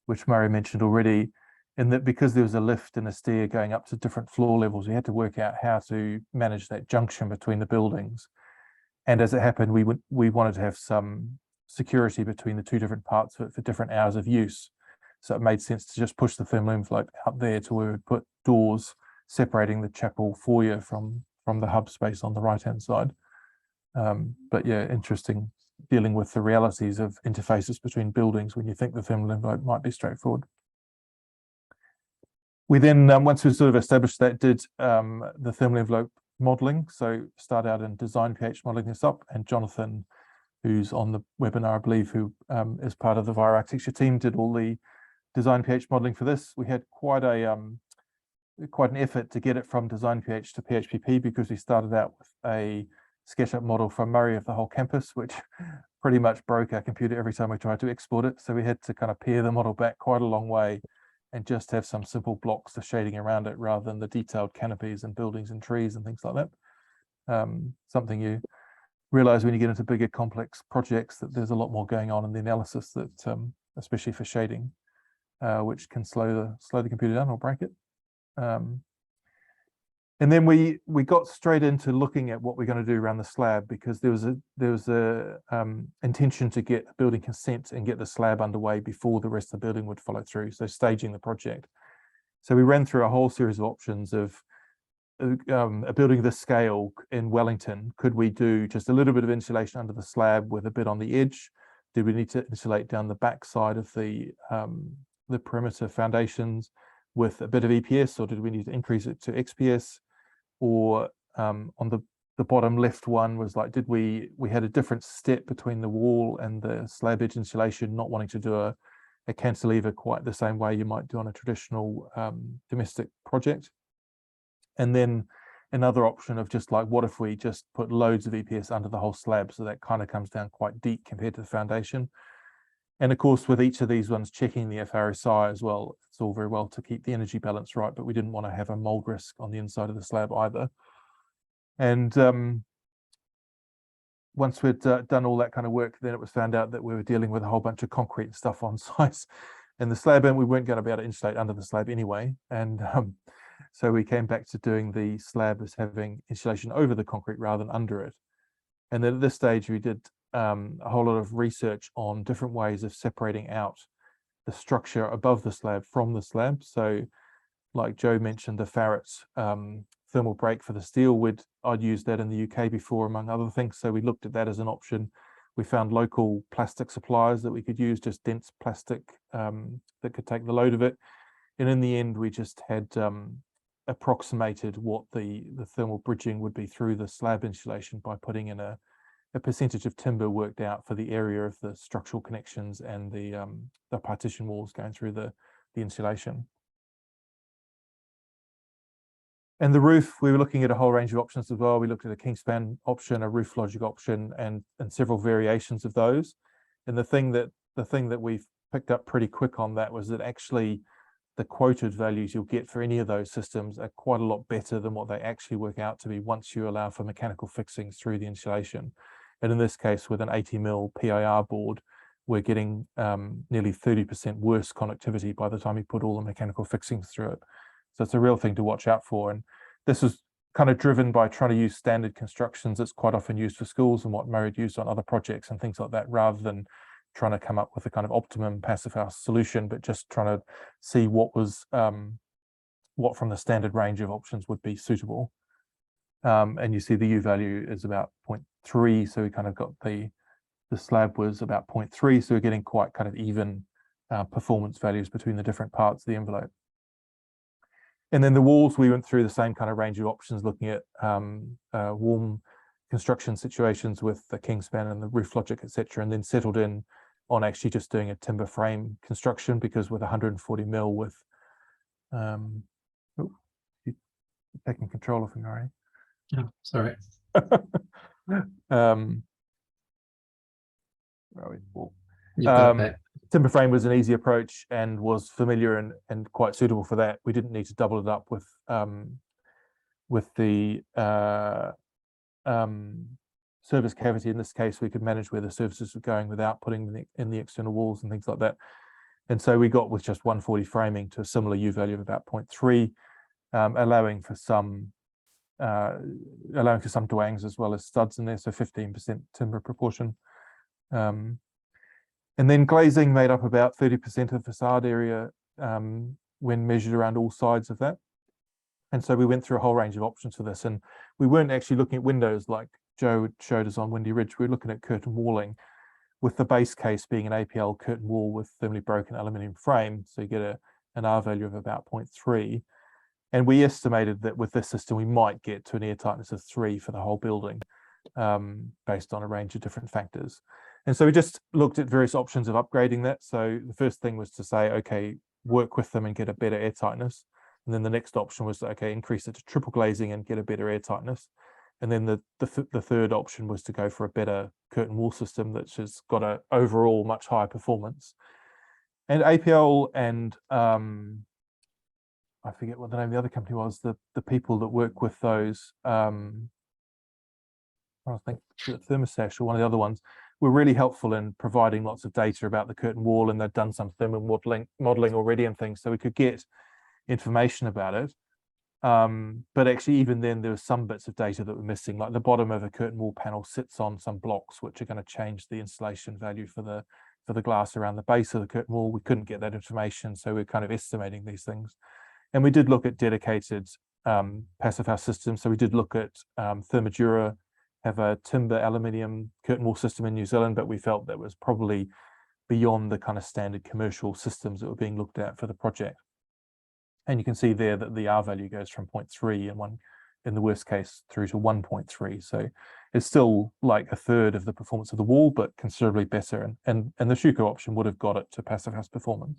which Murray mentioned already, in that because there was a lift and a stair going up to different floor levels, we had to work out how to manage that junction between the buildings. And as it happened, we wanted to have some security between the two different parts of it for different hours of use. So it made sense to just push the thermal envelope out there to where we would put doors separating the chapel foyer from the hub space on the right-hand side. But yeah, interesting dealing with the realities of interfaces between buildings when you think the thermal envelope might be straightforward. We then, once we sort of established that, did the thermal envelope modeling. So start out in design PH modeling this up, and Jonathan, who's on the webinar, I believe, who is part of the Via Architecture team, did all the design PH modeling for this. We had quite an effort to get it from design PH to PHPP, because we started out with a SketchUp model from Murray of the whole campus, which pretty much broke our computer every time we tried to export it. So we had to kind of pare the model back quite a long way and just have some simple blocks of shading around it rather than the detailed canopies and buildings and trees and things like that. Something you realize when you get into bigger complex projects, that there's a lot more going on in the analysis, that especially for shading, which can slow the computer down or break it. And then we got straight into looking at what we're going to do around the slab, because there was a intention to get building consent and get the slab underway before the rest of the building would follow through. So staging the project. So we ran through a whole series of options of a building of this scale in Wellington. Could we do just a little bit of insulation under the slab with a bit on the edge? Did we need to insulate down the back side of the perimeter foundations with a bit of EPS, or did we need to increase it to XPS? Or on the bottom left one was like, did we had a different step between the wall and the slab edge insulation, not wanting to do a cantilever quite the same way you might do on a traditional domestic project. And then another option of just like, what if we just put loads of EPS under the whole slab, so that kind of comes down quite deep compared to the foundation. And of course, with each of these ones, checking the FRSI as well. It's all very well to keep the energy balance right, but we didn't want to have a mold risk on the inside of the slab either. And once we'd done all that kind of work, then it was found out that we were dealing with a whole bunch of concrete and stuff on site in the slab, and we weren't going to be able to insulate under the slab anyway. And so we came back to doing the slab as having insulation over the concrete rather than under it. And then at this stage, we did a whole lot of research on different ways of separating out the structure above the slab from the slab. So like Joe mentioned, the Farrett thermal break for the steel, I'd used that in the UK before, among other things. So we looked at that as an option. We found local plastic suppliers that we could use, just dense plastic that could take the load of it. And in the end, we just had approximated what the thermal bridging would be through the slab insulation by putting in a percentage of timber worked out for the area of the structural connections and the partition walls going through the insulation. And the roof, we were looking at a whole range of options as well. We looked at a Kingspan option, a Roof Logic option, and several variations of those. And the thing that we've picked up pretty quick on that was that actually the quoted values you'll get for any of those systems are quite a lot better than what they actually work out to be once you allow for mechanical fixings through the insulation. And in this case, with an 80mm PIR board, we're getting nearly 30% worse connectivity by the time you put all the mechanical fixings through it. So it's a real thing to watch out for. And this is kind of driven by trying to use standard constructions that's quite often used for schools and what Murray had used on other projects and things like that, rather than trying to come up with a kind of optimum passive house solution, but just trying to see what from the standard range of options would be suitable. And you see the U value is about 0.3, so we kind of got the slab was about 0.3, so we're getting quite kind of even performance values between the different parts of the envelope. And then the walls, we went through the same kind of range of options, looking at warm construction situations with the Kingspan and the Roof Logic, etc., and then settled in on actually just doing a timber frame construction, because with 140mm with taking control of me, Murray. Oh, sorry. Where are we? Well, You've got that. timber frame was an easy approach and was familiar and quite suitable for that. We didn't need to double it up with the service cavity. In this case, we could manage where the services were going without putting them in the external walls and things like that. And so we got with just 140 framing to a similar U value of about 0.3, allowing for some dwangs as well as studs in there, so 15% timber proportion. And then glazing made up about 30% of the facade area when measured around all sides of that. And so we went through a whole range of options for this, and we weren't actually looking at windows like Joe showed us on Windy Ridge. We were looking at curtain walling, with the base case being an APL curtain wall with thermally broken aluminium frame. So you get an R value of about 0.3. And we estimated that with this system, we might get to an air tightness of 3 for the whole building, based on a range of different factors. And so we just looked at various options of upgrading that. So the first thing was to say, okay, work with them and get a better air tightness. And then the next option was, okay, increase it to triple glazing and get a better air tightness. And then the third option was to go for a better curtain wall system that's just got a overall much higher performance. And APL and I forget what the name of the other company was, the people that work with those, I think Thermosash or one of the other ones, were really helpful in providing lots of data about the curtain wall, and they'd done some thermal modeling already and things, so we could get information about it. But actually, even then, there were some bits of data that were missing, like the bottom of a curtain wall panel sits on some blocks, which are going to change the insulation value for the glass around the base of the curtain wall. We couldn't get that information, so we're kind of estimating these things. And we did look at dedicated passive house systems. So we did look at Thermadura, have a timber aluminium curtain wall system in New Zealand, but we felt that was probably beyond the kind of standard commercial systems that were being looked at for the project. And you can see there that the R value goes from 0.3 in the worst case through to 1.3. So it's still like a third of the performance of the wall, but considerably better. And the Schuko option would have got it to passive house performance.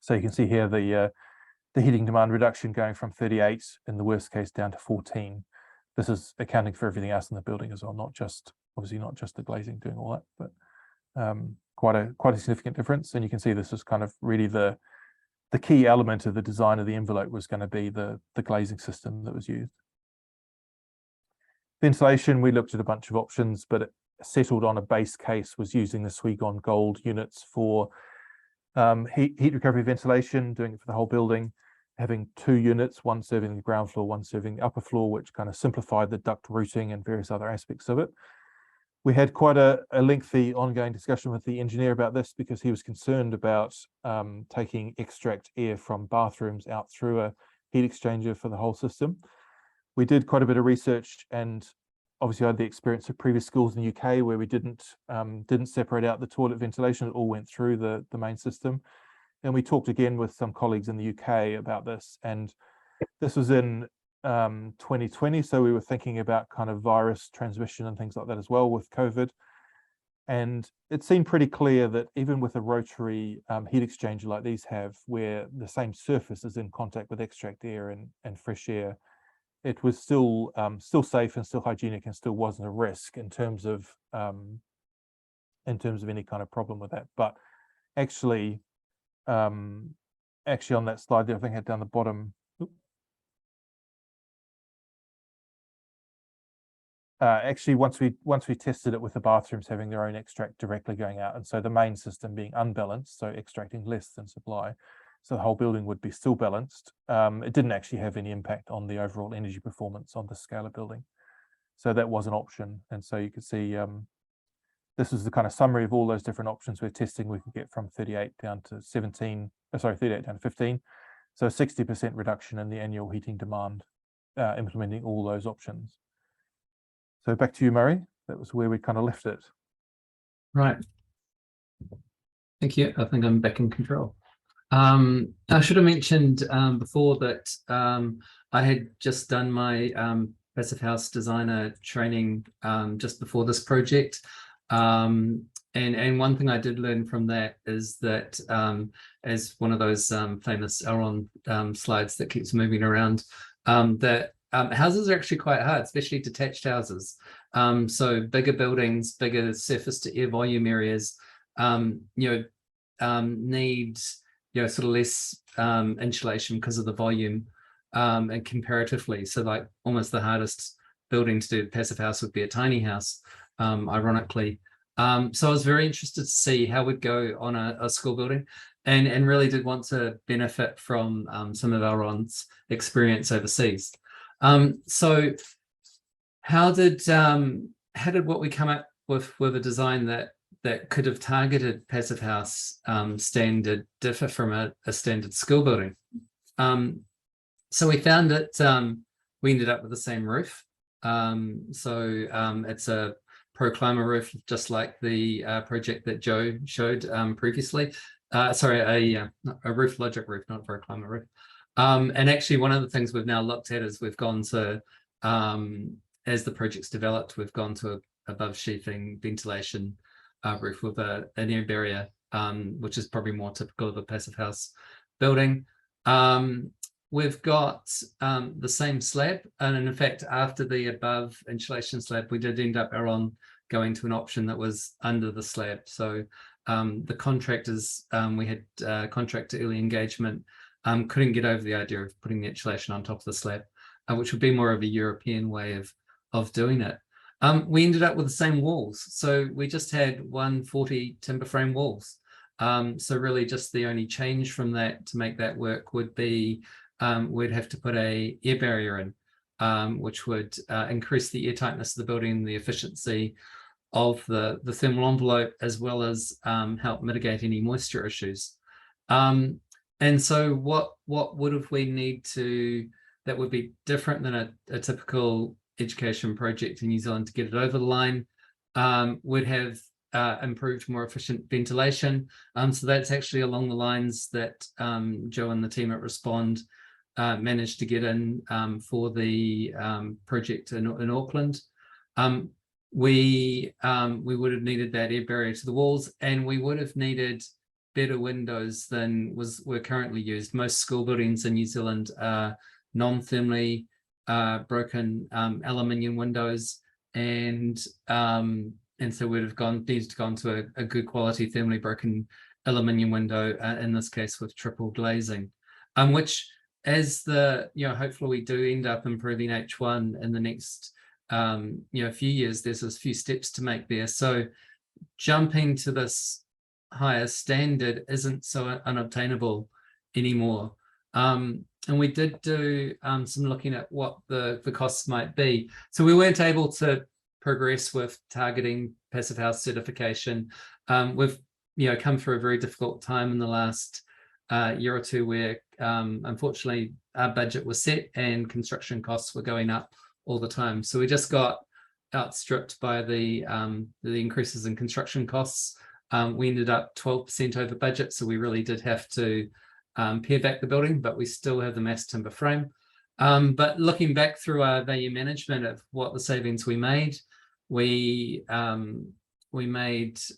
So you can see here the heating demand reduction going from 38 in the worst case down to 14. This is accounting for everything else in the building as well, obviously not just the glazing doing all that, but quite a significant difference. And you can see this is kind of really the key element of the design of the envelope was going to be the glazing system that was used. Ventilation, we looked at a bunch of options, but it settled on a base case was using the Swigon Gold units for heat recovery ventilation, doing it for the whole building, having 2 units, one serving the ground floor, one serving the upper floor, which kind of simplified the duct routing and various other aspects of it. We had quite a lengthy ongoing discussion with the engineer about this, because he was concerned about taking extract air from bathrooms out through a heat exchanger for the whole system. We did quite a bit of research, and obviously I had the experience of previous schools in the UK where we didn't separate out the toilet ventilation. It all went through the main system. And we talked again with some colleagues in the UK about this, and this was in 2020, so we were thinking about kind of virus transmission and things like that as well with COVID. And it seemed pretty clear that even with a rotary heat exchanger like these have, where the same surface is in contact with extract air and fresh air, it was still safe and still hygienic, and still wasn't a risk in terms of any kind of problem with that. But actually on that slide there, I think I had down the bottom, actually once we tested it with the bathrooms having their own extract directly going out, and so the main system being unbalanced, so extracting less than supply, so the whole building would be still balanced, it didn't actually have any impact on the overall energy performance on the scale of building. So that was an option. And so you can see this is the kind of summary of all those different options we're testing. We could get from 38 down to 15. So a 60% reduction in the annual heating demand, implementing all those options. So back to you, Murray. That was where we kind of left it. Right. Thank you. I think I'm back in control. I should have mentioned before that I had just done my passive house designer training just before this project. And And one thing I did learn from that is that, as one of those famous Elron slides that keeps moving around, that houses are actually quite hard, especially detached houses. So bigger buildings, bigger surface to air volume areas, need sort of less insulation because of the volume, and comparatively. So like almost the hardest building to do passive house would be a tiny house, ironically. So I was very interested to see how we'd go on a school building, and really did want to benefit from some of Elron's experience overseas. So how did what we come up with a design that could have targeted passive house standard differ from a standard school building? So we found that we ended up with the same roof. It's a ProClima roof, just like the project that Joe showed previously. Sorry, a RoofLogic roof, not a ProClima roof. And actually, one of the things we've now looked at is we've gone to, as the project's developed, we've gone to above sheathing ventilation roof with an air barrier, which is probably more typical of a passive house building. We've got the same slab, and in fact, after the above insulation slab, we did end up going to an option that was under the slab. So the contractors, we had contractor early engagement, couldn't get over the idea of putting the insulation on top of the slab, which would be more of a European way of doing it. We ended up with the same walls, so we just had 140 timber frame walls. So really, just the only change from that to make that work would be we'd have to put a air barrier in, which would increase the air tightness of the building and the efficiency of the thermal envelope, as well as help mitigate any moisture issues. And so what would we need to, that would be different than a typical education project in New Zealand to get it over the line, would have improved, more efficient ventilation. So that's actually along the lines that Joe and the team at Respond managed to get in for the project in Auckland. We would have needed that air barrier to the walls, and we would have needed better windows than were currently used. Most school buildings in New Zealand are non-thermally broken aluminium windows, and so we'd have needed to go to a good quality thermally broken aluminium window, in this case with triple glazing, which, as hopefully we do end up improving H1 in the next few years, there's a few steps to make there. So jumping to this higher standard isn't so unobtainable anymore. And we did do some looking at what the costs might be. So we weren't able to progress with targeting passive house certification. We've come through a very difficult time in the last year or two where unfortunately our budget was set and construction costs were going up all the time. So we just got outstripped by the increases in construction costs. We ended up 12% over budget, so we really did have to pare back the building, but we still have the mass timber frame. But looking back through our value management of what the savings we made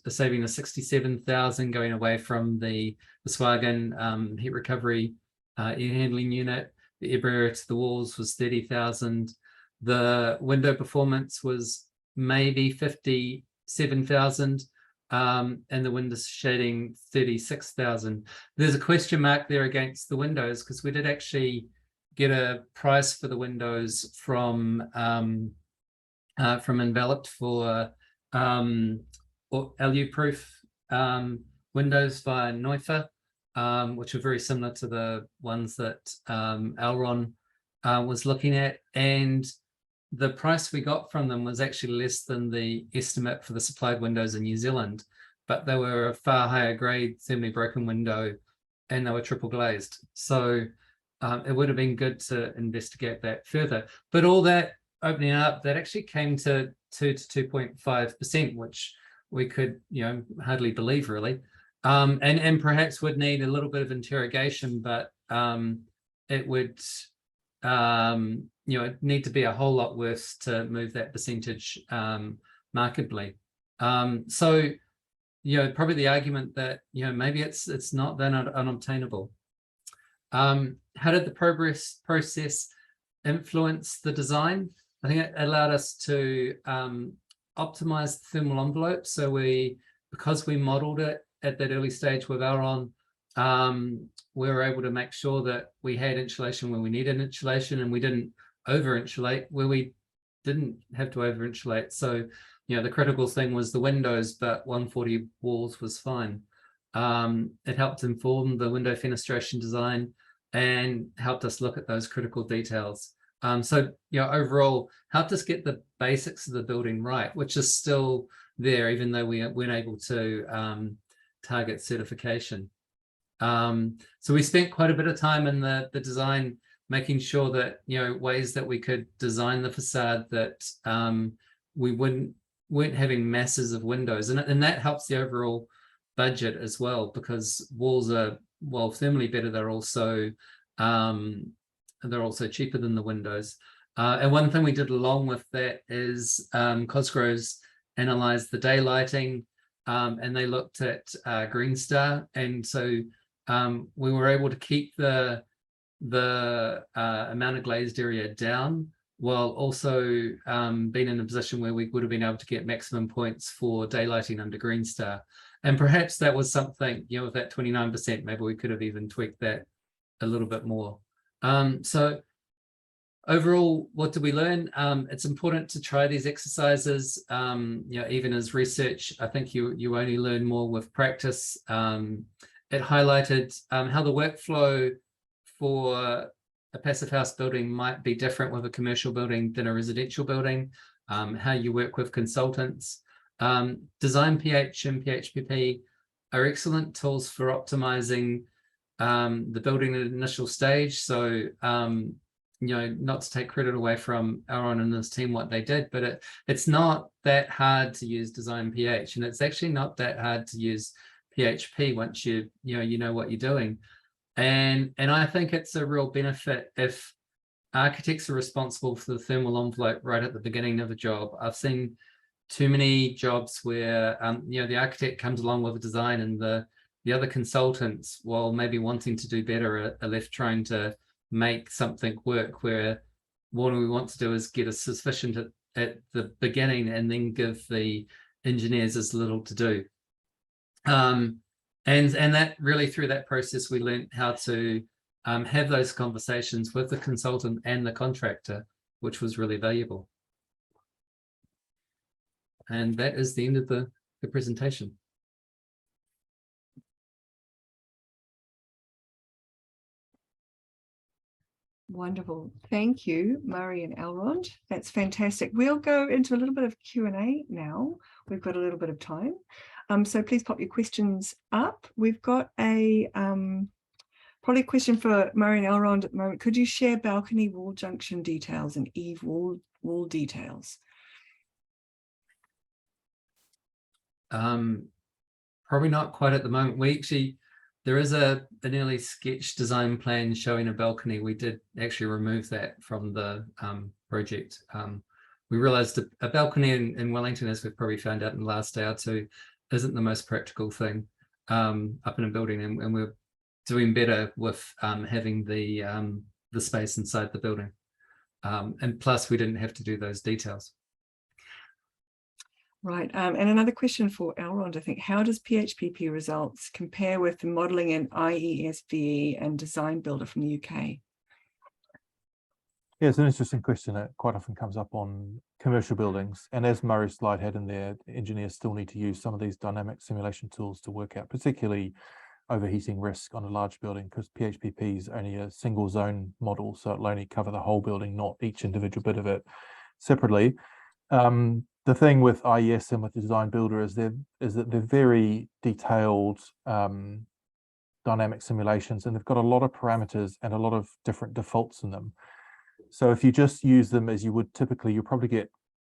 a saving of 67,000 going away from the Swagen heat recovery air handling unit. The air barrier to the walls was 30,000. The window performance was maybe 57,000. And the window shading 36,000. There's a question mark there against the windows, because we did actually get a price for the windows from Enveloped for LU-proof windows via Neufer, which are very similar to the ones that Elron was looking at, and the price we got from them was actually less than the estimate for the supplied windows in New Zealand, but they were a far higher grade thermally broken window, and they were triple glazed. So it would have been good to investigate that further. But all that opening up, that actually came to 2 to 2.5%, which we could, hardly believe, really. And perhaps would need a little bit of interrogation, but it would need to be a whole lot worse to move that percentage markedly. So probably the argument that, maybe it's not that unobtainable. How did the process influence the design? I think it allowed us to optimize the thermal envelope. So because we modeled it at that early stage with Auron, we were able to make sure that we had insulation where we needed insulation, and we didn't over insulate where we didn't have to over insulate. So, the critical thing was the windows, but 140 walls was fine. It helped inform the window fenestration design and helped us look at those critical details. So, overall helped us get the basics of the building right, which is still there, even though we weren't able to target certification. So we spent quite a bit of time in the design, making sure that, ways that we could design the facade that we weren't having masses of windows, and that helps the overall budget as well, because walls are, while thermally better, they're also cheaper than the windows. And one thing we did along with that is Cosgrove's analyzed the daylighting, and they looked at Green Star, and so we were able to keep the amount of glazed area down, while also being in a position where we would have been able to get maximum points for daylighting under Green Star. And perhaps that was something, with that 29%, maybe we could have even tweaked that a little bit more. So overall, what did we learn? It's important to try these exercises. Even as research, I think you only learn more with practice. It highlighted how the workflow for a passive house building might be different with a commercial building than a residential building, how you work with consultants. Design PH and PHPP are excellent tools for optimizing the building at an initial stage. So, not to take credit away from Auron and his team, what they did, but it's not that hard to use Design PH, and it's actually not that hard to use PHP once you know what you're doing. And I think it's a real benefit if architects are responsible for the thermal envelope right at the beginning of a job. I've seen too many jobs where the architect comes along with a design, and the other consultants, while maybe wanting to do better, are left trying to make something work, where what we want to do is get us sufficient at the beginning and then give the engineers as little to do. And that really, through that process, we learned how to have those conversations with the consultant and the contractor, which was really valuable. And that is the end of the presentation. Wonderful. Thank you, Murray and Elrond. That's fantastic. We'll go into a little bit of Q&A now. We've got a little bit of time. So please pop your questions up. We've got a probably a question for Murray and Elrond at the moment. Could you share balcony wall junction details and eave wall details? Probably not quite at the moment. There is an early sketch design plan showing a balcony. We did actually remove that from the project. We realized a balcony in Wellington, as we've probably found out in the last day or two, isn't the most practical thing up in a building, and we're doing better with having the space inside the building. And plus, we didn't have to do those details. Right, and another question for Elrond, I think. How does PHPP results compare with the modelling in IESVE and Design Builder from the UK? Yeah, it's an interesting question that quite often comes up on commercial buildings. And as Murray's slide had in there, engineers still need to use some of these dynamic simulation tools to work out, particularly overheating risk on a large building, because PHPP is only a single zone model, so it'll only cover the whole building, not each individual bit of it separately. The thing with IES and with the Design Builder is that they're very detailed dynamic simulations, and they've got a lot of parameters and a lot of different defaults in them. So if you just use them as you would typically, you'll probably get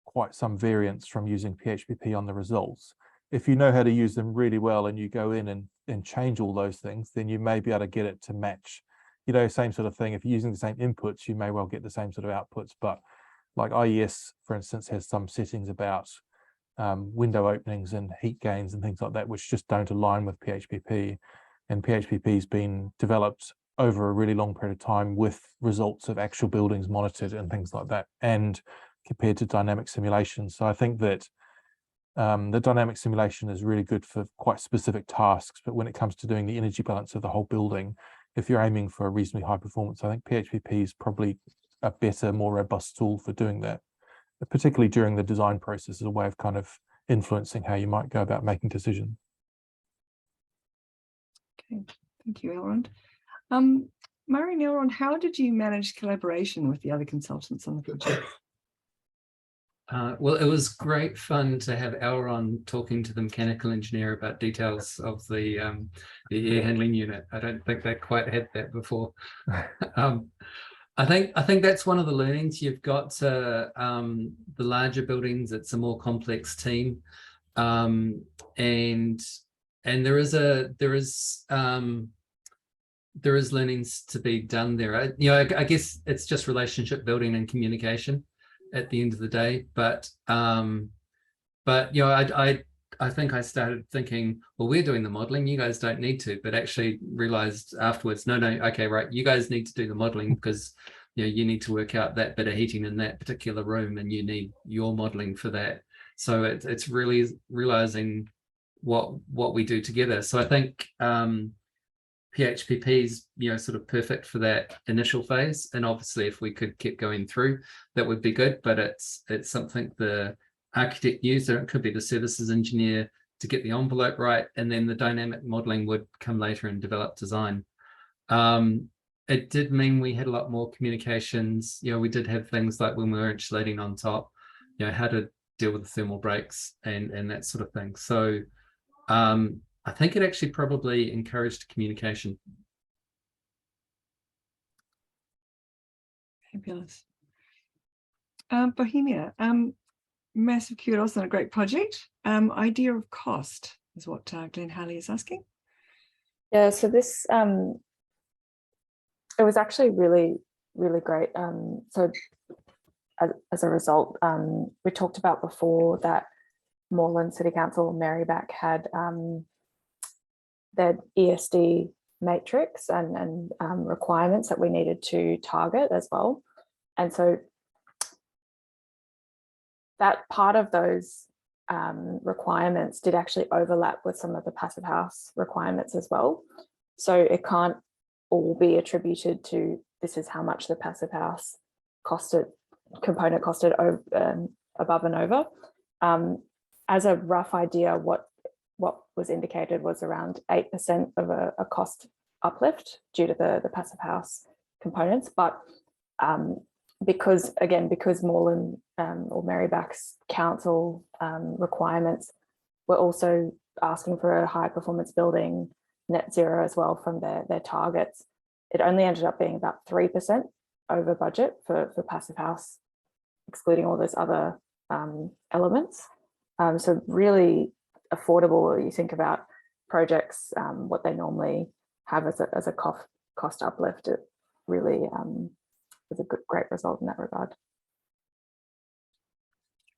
quite some variance from using PHPP on the results. If you know how to use them really well and you go in and change all those things, then you may be able to get it to match, same sort of thing. If you're using the same inputs, you may well get the same sort of outputs. But like IES, for instance, has some settings about window openings and heat gains and things like that, which just don't align with PHPP. And PHPP has been developed over a really long period of time with results of actual buildings monitored and things like that, and compared to dynamic simulation. So I think that the dynamic simulation is really good for quite specific tasks, but when it comes to doing the energy balance of the whole building, if you're aiming for a reasonably high performance, I think PHPP is probably a better, more robust tool for doing that, particularly during the design process, as a way of kind of influencing how you might go about making decisions. Okay, thank you, Elrond. Murray and Elrond, how did you manage collaboration with the other consultants on the project? Well, it was great fun to have Elrond talking to the mechanical engineer about details of the air handling unit. I don't think they quite had that before. I think that's one of the learnings. You've got the larger buildings. It's a more complex team, and there is learnings to be done there. I guess it's just relationship building and communication at the end of the day. But I think I started thinking, well, we're doing the modeling, you guys don't need to, but actually realized afterwards, no, okay, right, you guys need to do the modeling because you need to work out that bit of heating in that particular room and you need your modeling for that. So it's really realizing what we do together. So I think PHPP is sort of perfect for that initial phase, and obviously if we could keep going through, that would be good. But it's something the architect used, or it could be the services engineer, to get the envelope right, and then the dynamic modeling would come later and develop design. It did mean we had a lot more communications. We did have things like when we were insulating on top, how to deal with the thermal breaks and that sort of thing. So I think it actually probably encouraged communication. Fabulous. Bohemia, massive kudos on a great project. Idea of cost is what Glenn Harley is asking. Yeah, so this, it was actually really, really great. So as a result, we talked about before that Moreland City Council, Maryback had their ESD matrix and requirements that we needed to target as well. And so that part of those requirements did actually overlap with some of the passive house requirements as well. So it can't all be attributed to this is how much the passive house component costed above and over. As a rough idea, what was indicated was around 8% of a cost uplift due to the passive house components. But because Moreland or Maryback's council requirements were also asking for a high performance building, net zero as well from their targets, it only ended up being about 3% over budget for passive house, excluding all those other elements. So really affordable. You think about projects, what they normally have as a cost uplift. It really was a great result in that regard.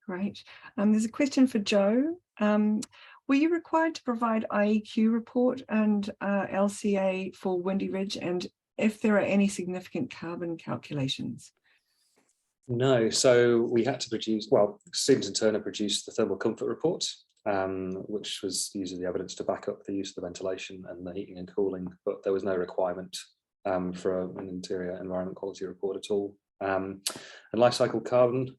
Great. There's a question for Joe. Were you required to provide IEQ report and LCA for Windy Ridge, and if there are any significant carbon calculations? No, so we had to produce, well, Stevens and Turner produced the thermal comfort report, which was using the evidence to back up the use of the ventilation and the heating and cooling, but there was no requirement for an interior environment quality report at all. And life cycle carbon,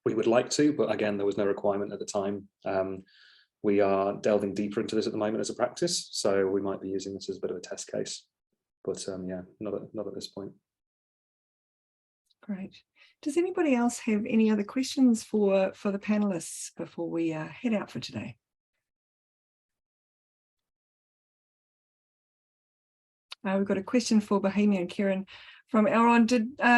we would like to, but again, there was no requirement at the time. We are delving deeper into this at the moment as a practice, so we might be using this as a bit of a test case, but yeah, not at this point. Great. Does anybody else have any other questions for the panelists before we head out for today? We've got a question for Bohemia and Kieran from Elrond.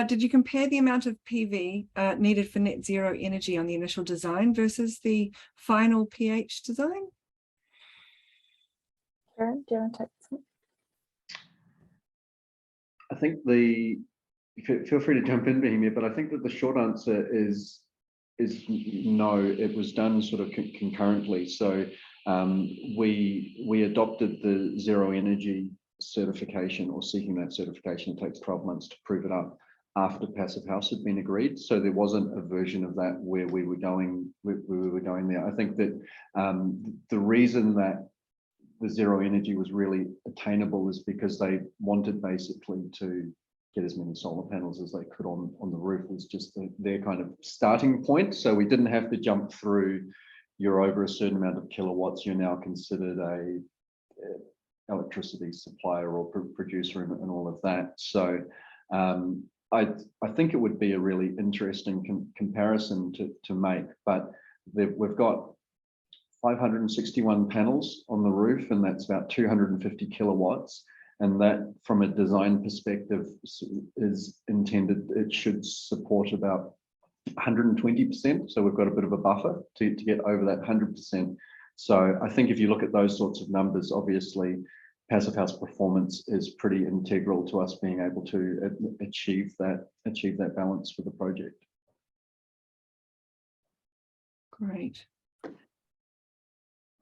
Did you compare the amount of PV needed for net zero energy on the initial design versus the final PH design? Kieran, do you want to take this one? I think feel free to jump in, Bohemia, but I think that the short answer is no, it was done sort of concurrently. So we adopted the zero energy certification, or seeking that certification. It takes 12 months to prove it up after Passive House had been agreed. So there wasn't a version of that where we were going there. I think that the reason that the zero energy was really attainable is because they wanted basically to get as many solar panels as they could on the roof. Was just their kind of starting point. So we didn't have to jump through, you're over a certain amount of kilowatts, you're now considered a electricity supplier or producer and all of that. So I think it would be a really interesting comparison to make, but we've got 561 panels on the roof, and that's about 250 kilowatts. And that, from a design perspective, is intended, it should support about 120%. So we've got a bit of a buffer to get over that 100%. So I think if you look at those sorts of numbers, obviously Passive House performance is pretty integral to us being able to achieve that balance for the project. Great.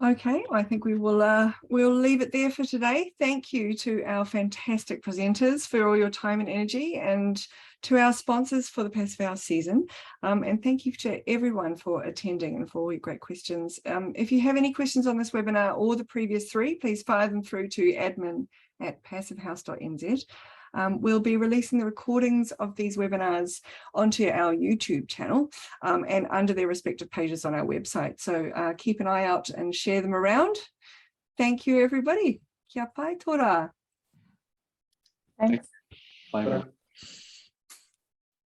Okay, I think we will we'll leave it there for today. Thank you to our fantastic presenters for all your time and energy, and to our sponsors for the Passive House season. And thank you to everyone for attending and for all your great questions. If you have any questions on this webinar or the previous three, please fire them through to admin@passivehouse.nz. We'll be releasing the recordings of these webinars onto our YouTube channel and under their respective pages on our website. So keep an eye out and share them around. Thank you, everybody. Kia pai tōra. Thanks. Bye.